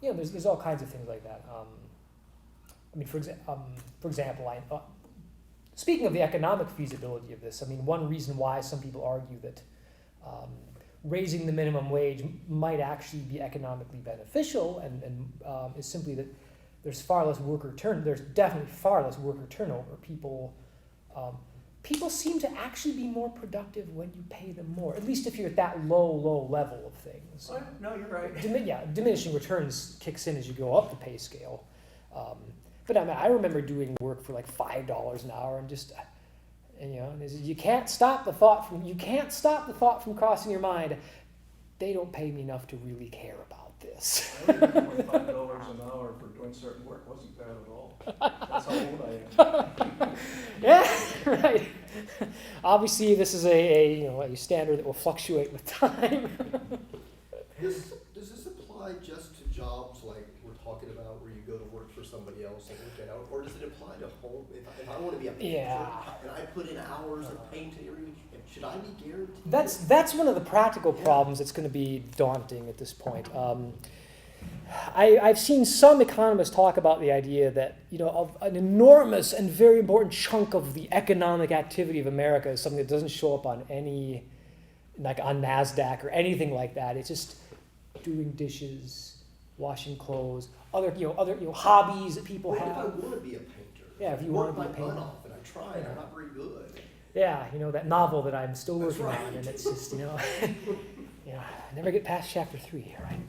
There's all kinds of things like that. I mean, for example, speaking of the economic feasibility of this, I mean, one reason why some people argue that raising the minimum wage might actually be economically beneficial, and is simply that there's definitely far less worker turnover. People seem to actually be more productive when you pay them more, at least if you're at that low level of things. Oh, no, you're right. Diminishing returns kicks in as you go up the pay scale. But I mean, I remember doing work for like $5 an hour, and you can't stop the thought from crossing your mind. They don't pay me enough to really care about this. I remember when $5 an hour for doing certain work wasn't bad at all. That's how old I am. Yeah, right. Obviously, this is a standard that will fluctuate with time. Does this apply just to jobs like we're talking about, where you go to work for somebody else and work it out, or does it apply to home? If I want to be a painter and I put in hours of painting, should I be guaranteed? That's one of the practical problems that's going to be daunting at this point. I've seen some economists talk about the idea that of an enormous and very important chunk of the economic activity of America is something that doesn't show up on any, like on NASDAQ or anything like that. It's just doing dishes, washing clothes, other hobbies that people have. If I want to be a painter, yeah, if you want to be a painter, off and I try and I'm not very good. Yeah, that novel that I'm still working right. on, and it's just I never get past chapter 3, right?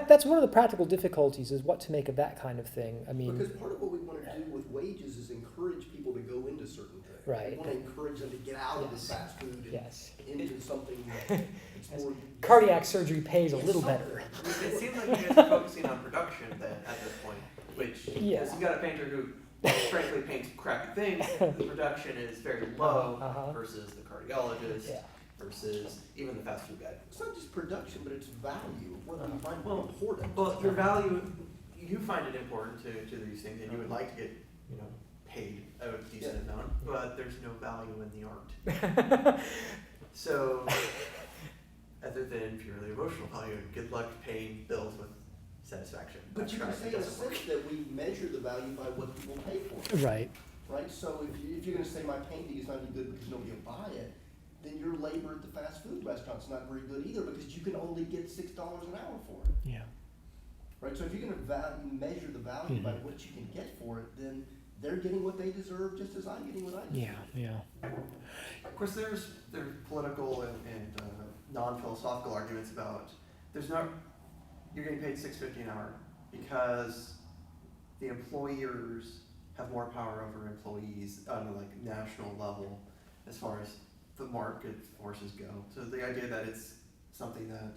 That's one of the practical difficulties is what to make of that kind of thing. I mean, because part of what we want to do with wages is encourage people to go into certain things. Right. We want to encourage them to get out of this fast food and into something that's more. Cardiac surgery pays a little better. It seems like you guys are focusing on production then at this point, which because you got a painter who frankly paints crappy things. The production is very low versus the cardiologist. Versus even the fast food guy. It's not just production, but it's value. What you find important. Well, your value, you find it important to these things, and you would like to get paid a decent amount, but there's no value in the art. So, other than purely emotional value, good luck paying bills with satisfaction. But you can say in a sense that we measure the value by what people pay for it. Right. Right. So if you're going to say my painting is not any good because nobody will buy it, then your labor at the fast food restaurant's not very good either, because you can only get $6 an hour for it. Yeah. Right. So if you're going to measure the value by what you can get for it, then they're getting what they deserve just as I'm getting what I deserve. Yeah. Of course, there's political and non-philosophical arguments about you're getting paid $6.50 an hour because the employers have more power over employees on a like national level as far as the market forces go. So the idea that it's something that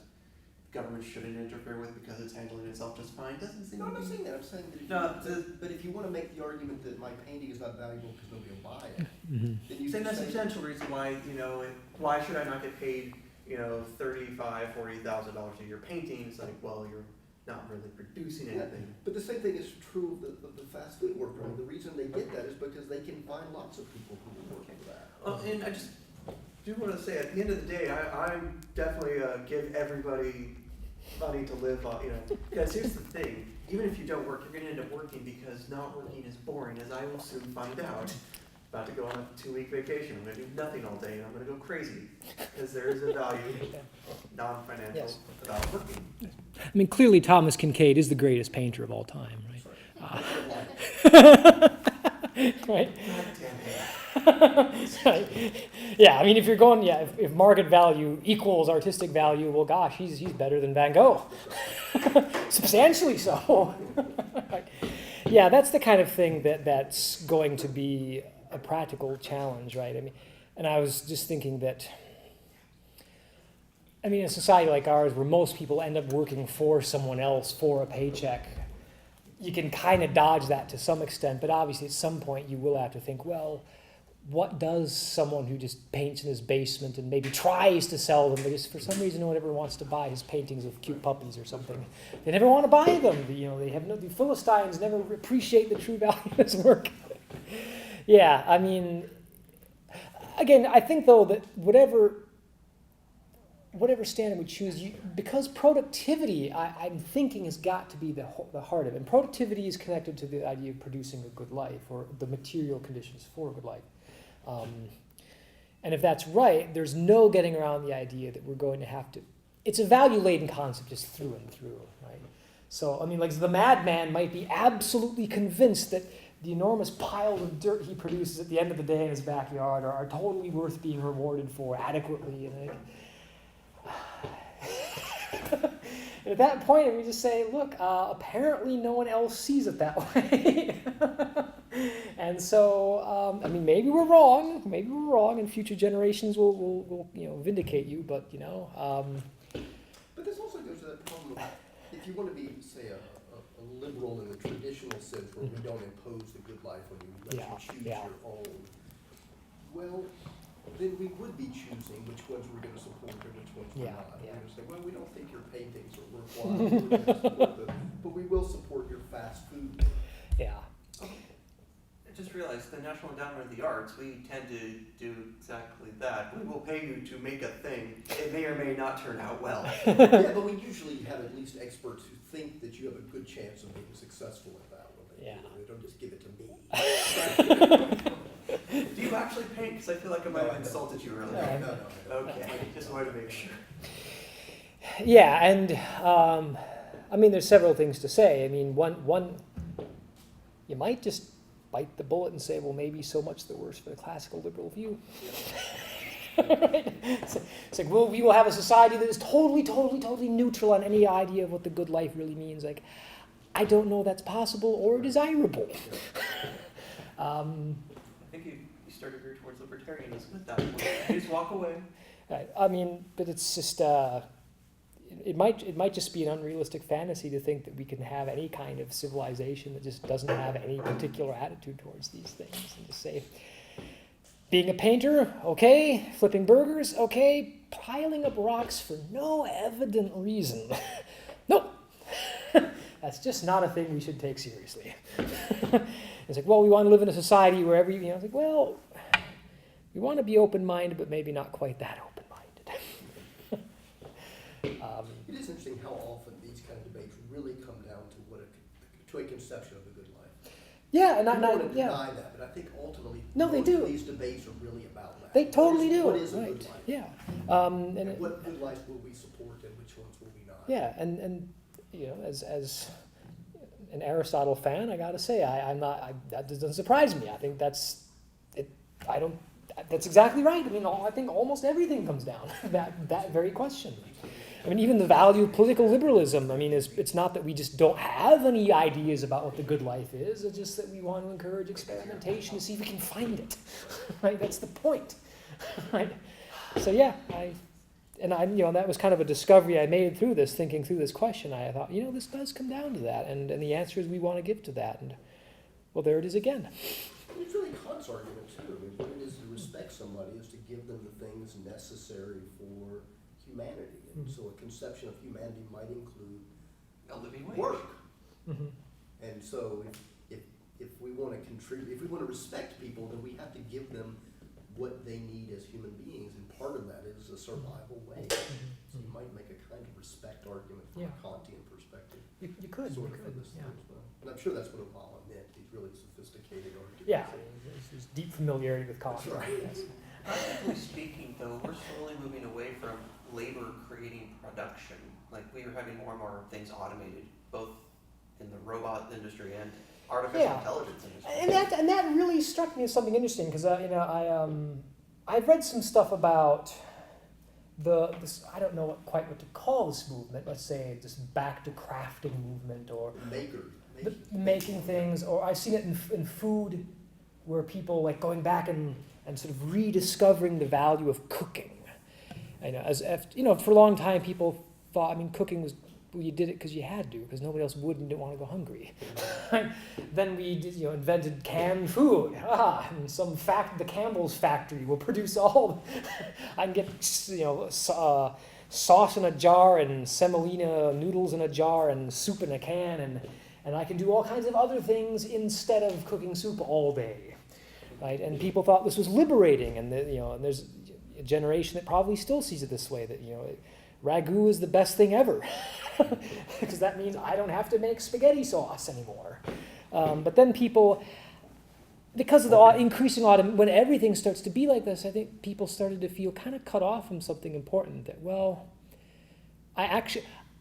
government shouldn't interfere with because it's handling itself just fine doesn't seem No, to I'm not be. saying that. I'm saying that if No, you, but if you want to make the argument that my painting is not valuable because nobody will buy it, Mhm. then you Saying can that's a say, potential reason why, why should I not get paid, $35,000, $40,000 a year painting? It's like, well, you're not really producing Yeah. anything. But the same thing is true of the fast food worker. I mean, the reason they get that is because they can find lots of people who will work for that. And I just do want to say, at the end of the day, I'm definitely give everybody money to live on, because here's the thing, even if you don't work, you're going to end up working because not working is boring, as I will soon find out. About to go on a 2-week vacation, I'm going to do nothing all day, and I'm going to go crazy, because there is a value, non-financial, Yes. about working. I mean, clearly Thomas Kincaid is the greatest painter of all time, right? Right? God damn it. Right. Yeah, I mean, if you're going, if market value equals artistic value, well, gosh, he's better than Van Gogh. Substantially so. Yeah, that's the kind of thing that's going to be a practical challenge, right? I mean, and I was just thinking that, I mean, in a society like ours where most people end up working for someone else for a paycheck, you can kind of dodge that to some extent, but obviously at some point you will have to think, well, what does someone who just paints in his basement and maybe tries to sell them, but just for some reason no one ever wants to buy his paintings of cute puppies or something. They never want to buy them. They have the Philistines never appreciate the true value of his work. Yeah, I mean, again, I think though that whatever standard we choose, because productivity, I'm thinking, has got to be the heart of it. And productivity is connected to the idea of producing a good life, or the material conditions for a good life. And if that's right, there's no getting around the idea that we're going to have to. It's a value-laden concept just through and through, right? So, I mean, like the madman might be absolutely convinced that the enormous piles of dirt he produces at the end of the day in his backyard are totally worth being rewarded for adequately. And at that point, we just say, look, apparently no one else sees it that way. And so, I mean, maybe we're wrong, and future generations will vindicate you, but, But this also goes to that problem of, if you want to be, say, a liberal in the traditional sense, where we don't impose the good life when we let you choose your own, well, then we would be choosing which ones we're going to support and which ones we're not. We're going to say, well, we don't think your paintings are worthwhile, we're going to support them, but we will support your fast food. Yeah. I just realized the National Endowment of the Arts, we tend to do exactly that. We will pay you to make a thing. It may or may not turn out well. Yeah, but we usually have at least experts who think that you have a good chance of being successful at that one. They don't just give it to me. Do you actually paint? Because I feel like I might have insulted you earlier. No. Okay, just wanted to make sure. Yeah, and I mean, there's several things to say. I mean, one, you might just bite the bullet and say, well, maybe so much the worse for the classical liberal view. Right? It's like, well, we will have a society that is totally neutral on any idea of what the good life really means. Like, I don't know that's possible or desirable. I think you started to veer towards libertarianism at that point. You just walk away. I mean, but it's just, it might just be an unrealistic fantasy to think that we can have any kind of civilization that just doesn't have any particular attitude towards these things, and just say, being a painter, okay, flipping burgers, okay, piling up rocks for no evident reason. Nope. That's just not a thing we should take seriously. It's like, well, we want to live in a society where it's like, well, we want to be open-minded, but maybe not quite that open-minded. It is interesting how often these kind of debates really come down to a conception of the good life. Yeah, and I don't want to yeah. deny that, but I think ultimately They most do. of these debates are really about that. They totally do. What is a right. good life? Yeah. And what good life will we support and which ones will we not? Yeah, and as an Aristotle fan, I got to say, that doesn't surprise me. I think that's it. That's exactly right. I mean, I think almost everything comes down to that very question. I mean, even the value of political liberalism, I mean, it's not that we just don't have any ideas about what the good life is, it's just that we want to encourage experimentation to see if we can find it, right? That's the point, right? So yeah, that was kind of a discovery I made through this, thinking through this question. I thought, this does come down to that, and the answer is we want to give to that, and well, there it is again. It's really Kant's argument too. I mean, what it is to respect somebody is to give them the things necessary for humanity. And so a conception of humanity might include A living wage. work. Mm-hmm. And so if we want to contribute, if we want to respect people, then we have to give them what they need as human beings, and part of that is a survival wage. So you might make a kind of respect argument from a Kantian perspective. You could, Sort of for this thing as well. And I'm sure that's what Obama meant, these really sophisticated arguments. Yeah, there's deep familiarity with Kant. That's right. Yes. Practically speaking, though, we're slowly moving away from labor creating production. Like, we are having more and more things automated, both in the robot industry and artificial intelligence industry. And that really struck me as something interesting, because I've read some stuff about this, I don't know quite what to call this movement. Let's say this back to crafting movement, or making things, or I've seen it in food, where people like going back and sort of rediscovering the value of cooking. I know, for a long time people thought, cooking was, you did it because you had to, because nobody else would and didn't want to go hungry. Then we invented canned food. And the Campbell's factory will produce all. I can get sauce in a jar and semolina noodles in a jar and soup in a can, and I can do all kinds of other things instead of cooking soup all day, right? And people thought this was liberating, and and there's a generation that probably still sees it this way, that ragu is the best thing ever, because that means I don't have to make spaghetti sauce anymore. But then people, because of the increasing when everything starts to be like this, I think people started to feel kind of cut off from something important. That, well,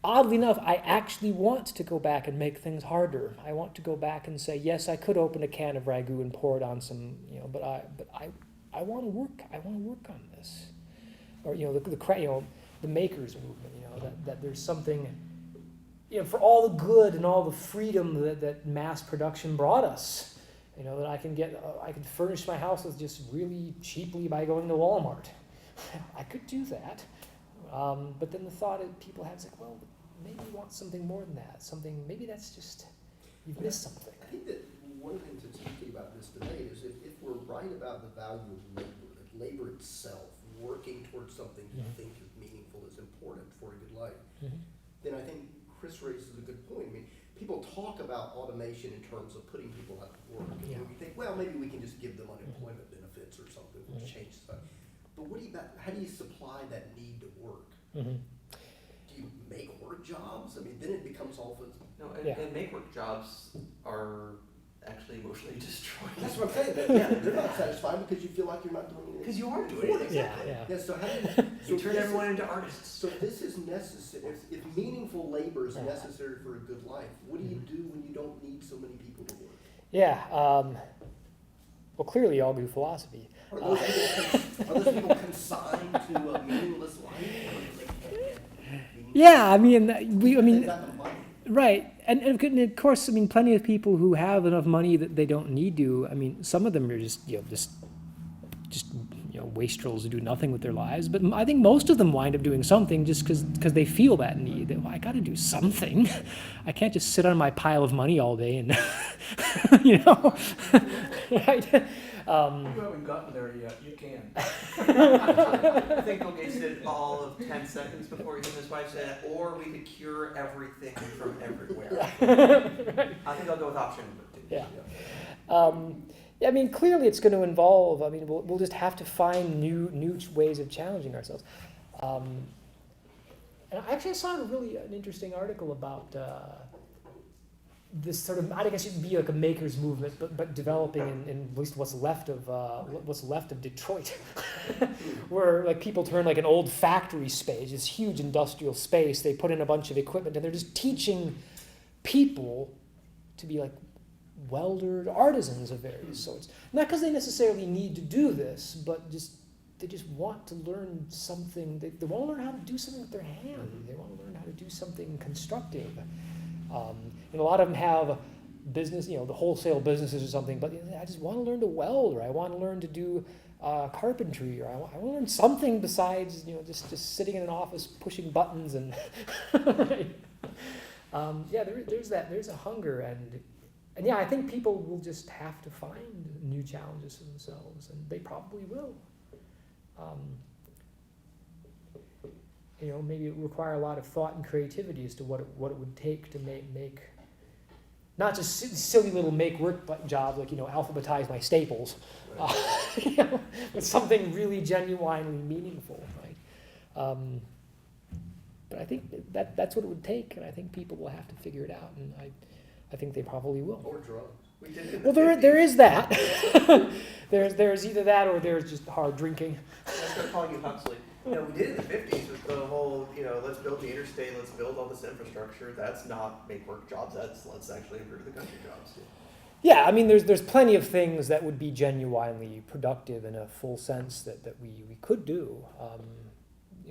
oddly enough, I actually want to go back and make things harder. I want to go back and say, yes, I could open a can of ragu and pour it on some, but I want to work. I want to work on this, or the makers movement. That there's something, for all the good and all the freedom that mass production brought us. That I can furnish my house with just really cheaply by going to Walmart. I could do that. But then the thought that people have is like, well, maybe you want something more than that. Maybe that's just, you've missed something. I think that one of the things that's thinking about this debate is if we're right about the value of labor, that labor itself, working towards something you think is meaningful, is important for a good life, then I think Chris raises a good point. People talk about automation in terms of putting people out of work. And we think, well, maybe we can just give them unemployment benefits or something, which changes that. But how do you supply that need to work? Do you make work jobs? Then it becomes all for... No, and make work jobs are actually emotionally destroying. That's what I'm saying. They're not satisfied because you feel like you're not doing anything. Because you aren't doing anything. Yeah, so how do you turn everyone into artists. So this is necessary. If meaningful labor is necessary for a good life, what do you do when you don't need so many people to work? Yeah. Well, clearly y'all do philosophy. Are those people consigned to a meaningless life? Yeah, right. And of course, plenty of people who have enough money that they don't need to. Some of them are just wastrels who do nothing with their lives. But I think most of them wind up doing something just because they feel that need. That, I got to do something. I can't just sit on my pile of money all day and, right? You haven't gotten there yet. You can. I think Bill did all of 10 seconds before he and his wife said, or we could cure everything from everywhere. I think I'll go with option number 2. Yeah. Clearly it's going to involve, we'll just have to find new ways of challenging ourselves. And actually I saw an interesting article about this sort of, I guess it would be like a makers movement, but developing in at least what's left of Detroit, where like people turn like an old factory space, this huge industrial space, they put in a bunch of equipment and they're just teaching people to be like welders, artisans of various sorts. Not because they necessarily need to do this, but just they just want to learn something. They want to learn how to do something with their hand. They want to learn how to do something constructive. And a lot of them have business, the wholesale businesses or something, but I just want to learn to weld, or I want to learn to do carpentry, or I want to learn something besides, just sitting in an office pushing buttons and, right? There's a hunger, and I think people will just have to find new challenges for themselves, and they probably will. Maybe it would require a lot of thought and creativity as to what it would take to make not just silly little make work jobs like alphabetize my staples, but something really genuinely meaningful, right? But I think that's what it would take, and I think people will have to figure it out, and I think they probably will. Or drugs. We did it in Well, the there 50s. is that. there's either that or there's just hard drinking. That's gonna call you Huxley. We did it in the 50s with the whole, let's build the interstate, let's build all this infrastructure. That's not make work jobs. That's let's actually improve the country jobs. Yeah, I mean, there's plenty of things that would be genuinely productive in a full sense that we could do.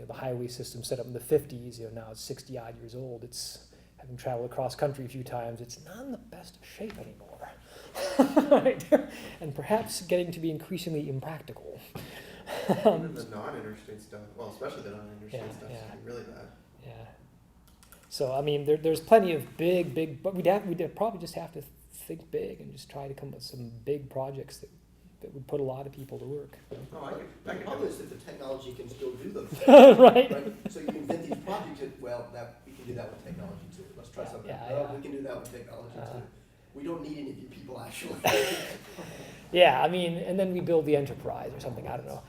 The highway system set up in the 50s, now it's 60 odd years old. It's having traveled across country a few times, it's not in the best of shape anymore. Right? And perhaps getting to be increasingly impractical. Even the non-interstate stuff, well, especially the non-interstate stuff, is really bad. Yeah. So, I mean, there's plenty of big, but we'd probably just have to think big and just try to come up with some big projects that would put a lot of people to work. Oh, I The could problem do is it. that the technology can still do those things. Right. So you invent these projects that, we can do that with technology too. Let's try something. Yeah. We can do that with technology too. We don't need any of you people actually. Yeah, I mean, and then we build the enterprise or something, I don't know.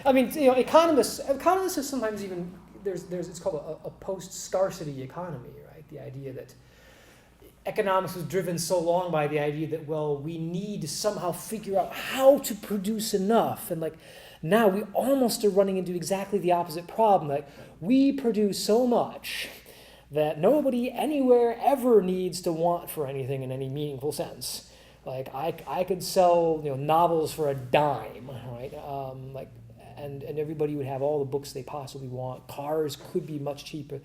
I mean, economists have sometimes even, it's called a post-scarcity economy, right? The idea that economics was driven so long by the idea that, we need to somehow figure out how to produce enough. And now we almost are running into exactly the opposite problem. We produce so much that nobody anywhere ever needs to want for anything in any meaningful sense. I could sell novels for a dime, right? And everybody would have all the books they possibly want. Cars could be much cheaper.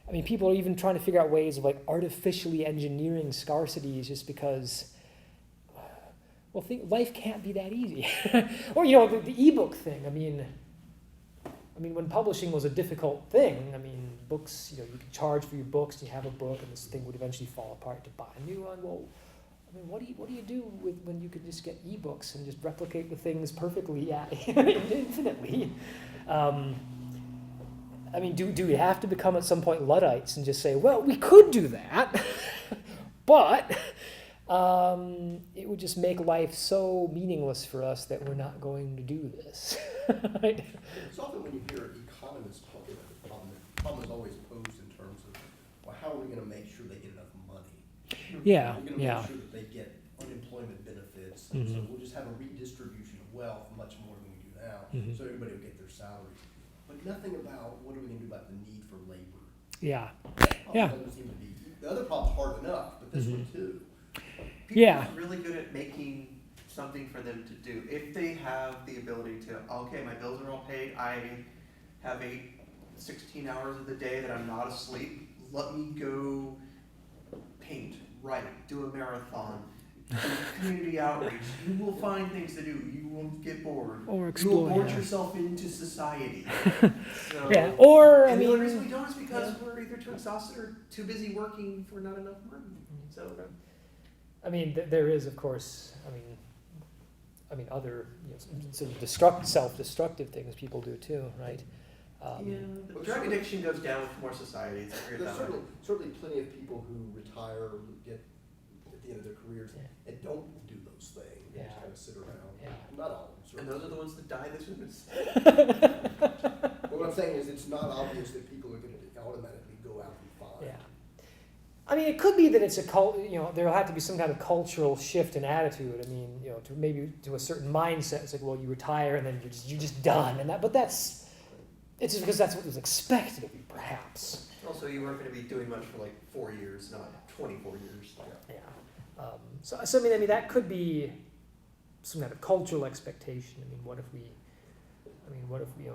I mean, people are even trying to figure out ways of artificially engineering scarcities just because, life can't be that easy. Or the ebook thing. I mean, when publishing was a difficult thing, books, you could charge for your books, you have a book, and this thing would eventually fall apart to buy a new one. Well, what do you do when you could just get ebooks and just replicate the things perfectly, infinitely? Do we have to become at some point Luddites and just say, we could do that, but it would just make life so meaningless for us that we're not going to do this. Right? It's often when you hear economists talking about the problem is always posed in terms of, how are we going to make sure they get enough money? Yeah, We're going to make sure that they get unemployment benefits, and so we'll just have a redistribution of wealth much more than we do now, so everybody will get their salaries. But nothing about what are we going to do about the need for labor. Yeah. Doesn't seem to be. The other problem's hard enough, but this one too. People Yeah. are really good at making something for them to do. If they have the ability to, okay, my bills are all paid, I have 16 hours of the day that I'm not asleep, let me go paint, write, do a marathon, do community outreach. You will find things to do. You won't get bored. Or You will explore. board yourself into society. So, Yeah. Or, and the only reason we don't is because we're either too exhausted or too busy working for not enough money. So there is, of course, other sort of self-destructive things people do too, right? the drug addiction goes down with more society. It's weird There's that way. certainly plenty of people who retire, who get at the end of their careers, and don't do those things. They just kind of sit around. Yeah. Not all of them, And certainly. those are the ones that die the soonest. But what I'm saying is, it's not obvious that people are going to automatically go out and find. Yeah. It could be that it's there'll have to be some kind of cultural shift in attitude. To maybe to a certain mindset. It's you retire and then you're just done. It's just because that's what was expected of you, perhaps. Also, you weren't going to be doing much for 4 years, not 24 years. Yeah. That could be some kind of cultural expectation. I mean, what if we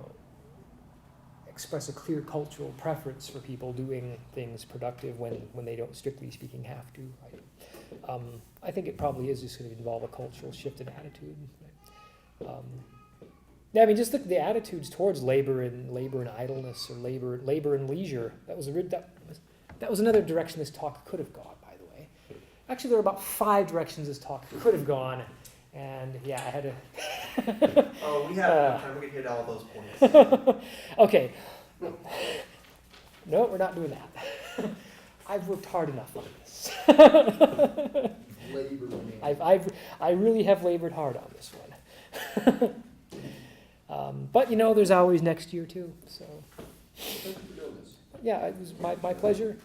express a clear cultural preference for people doing things productive when they don't, strictly speaking, have to. I think it probably is just going to involve a cultural shift in attitude. Yeah, I mean, just the attitudes towards labor and idleness, or labor and leisure. That was another direction this talk could have gone, by the way. Actually, there are about 5 directions this talk could have gone, and yeah, I had to. Oh, we have enough time. We can hit all those points. Okay. No, we're not doing that. I've worked hard enough on this. Labor man. I really have labored hard on this one. But there's always next year too. So Thank you for doing this. yeah, it was my pleasure.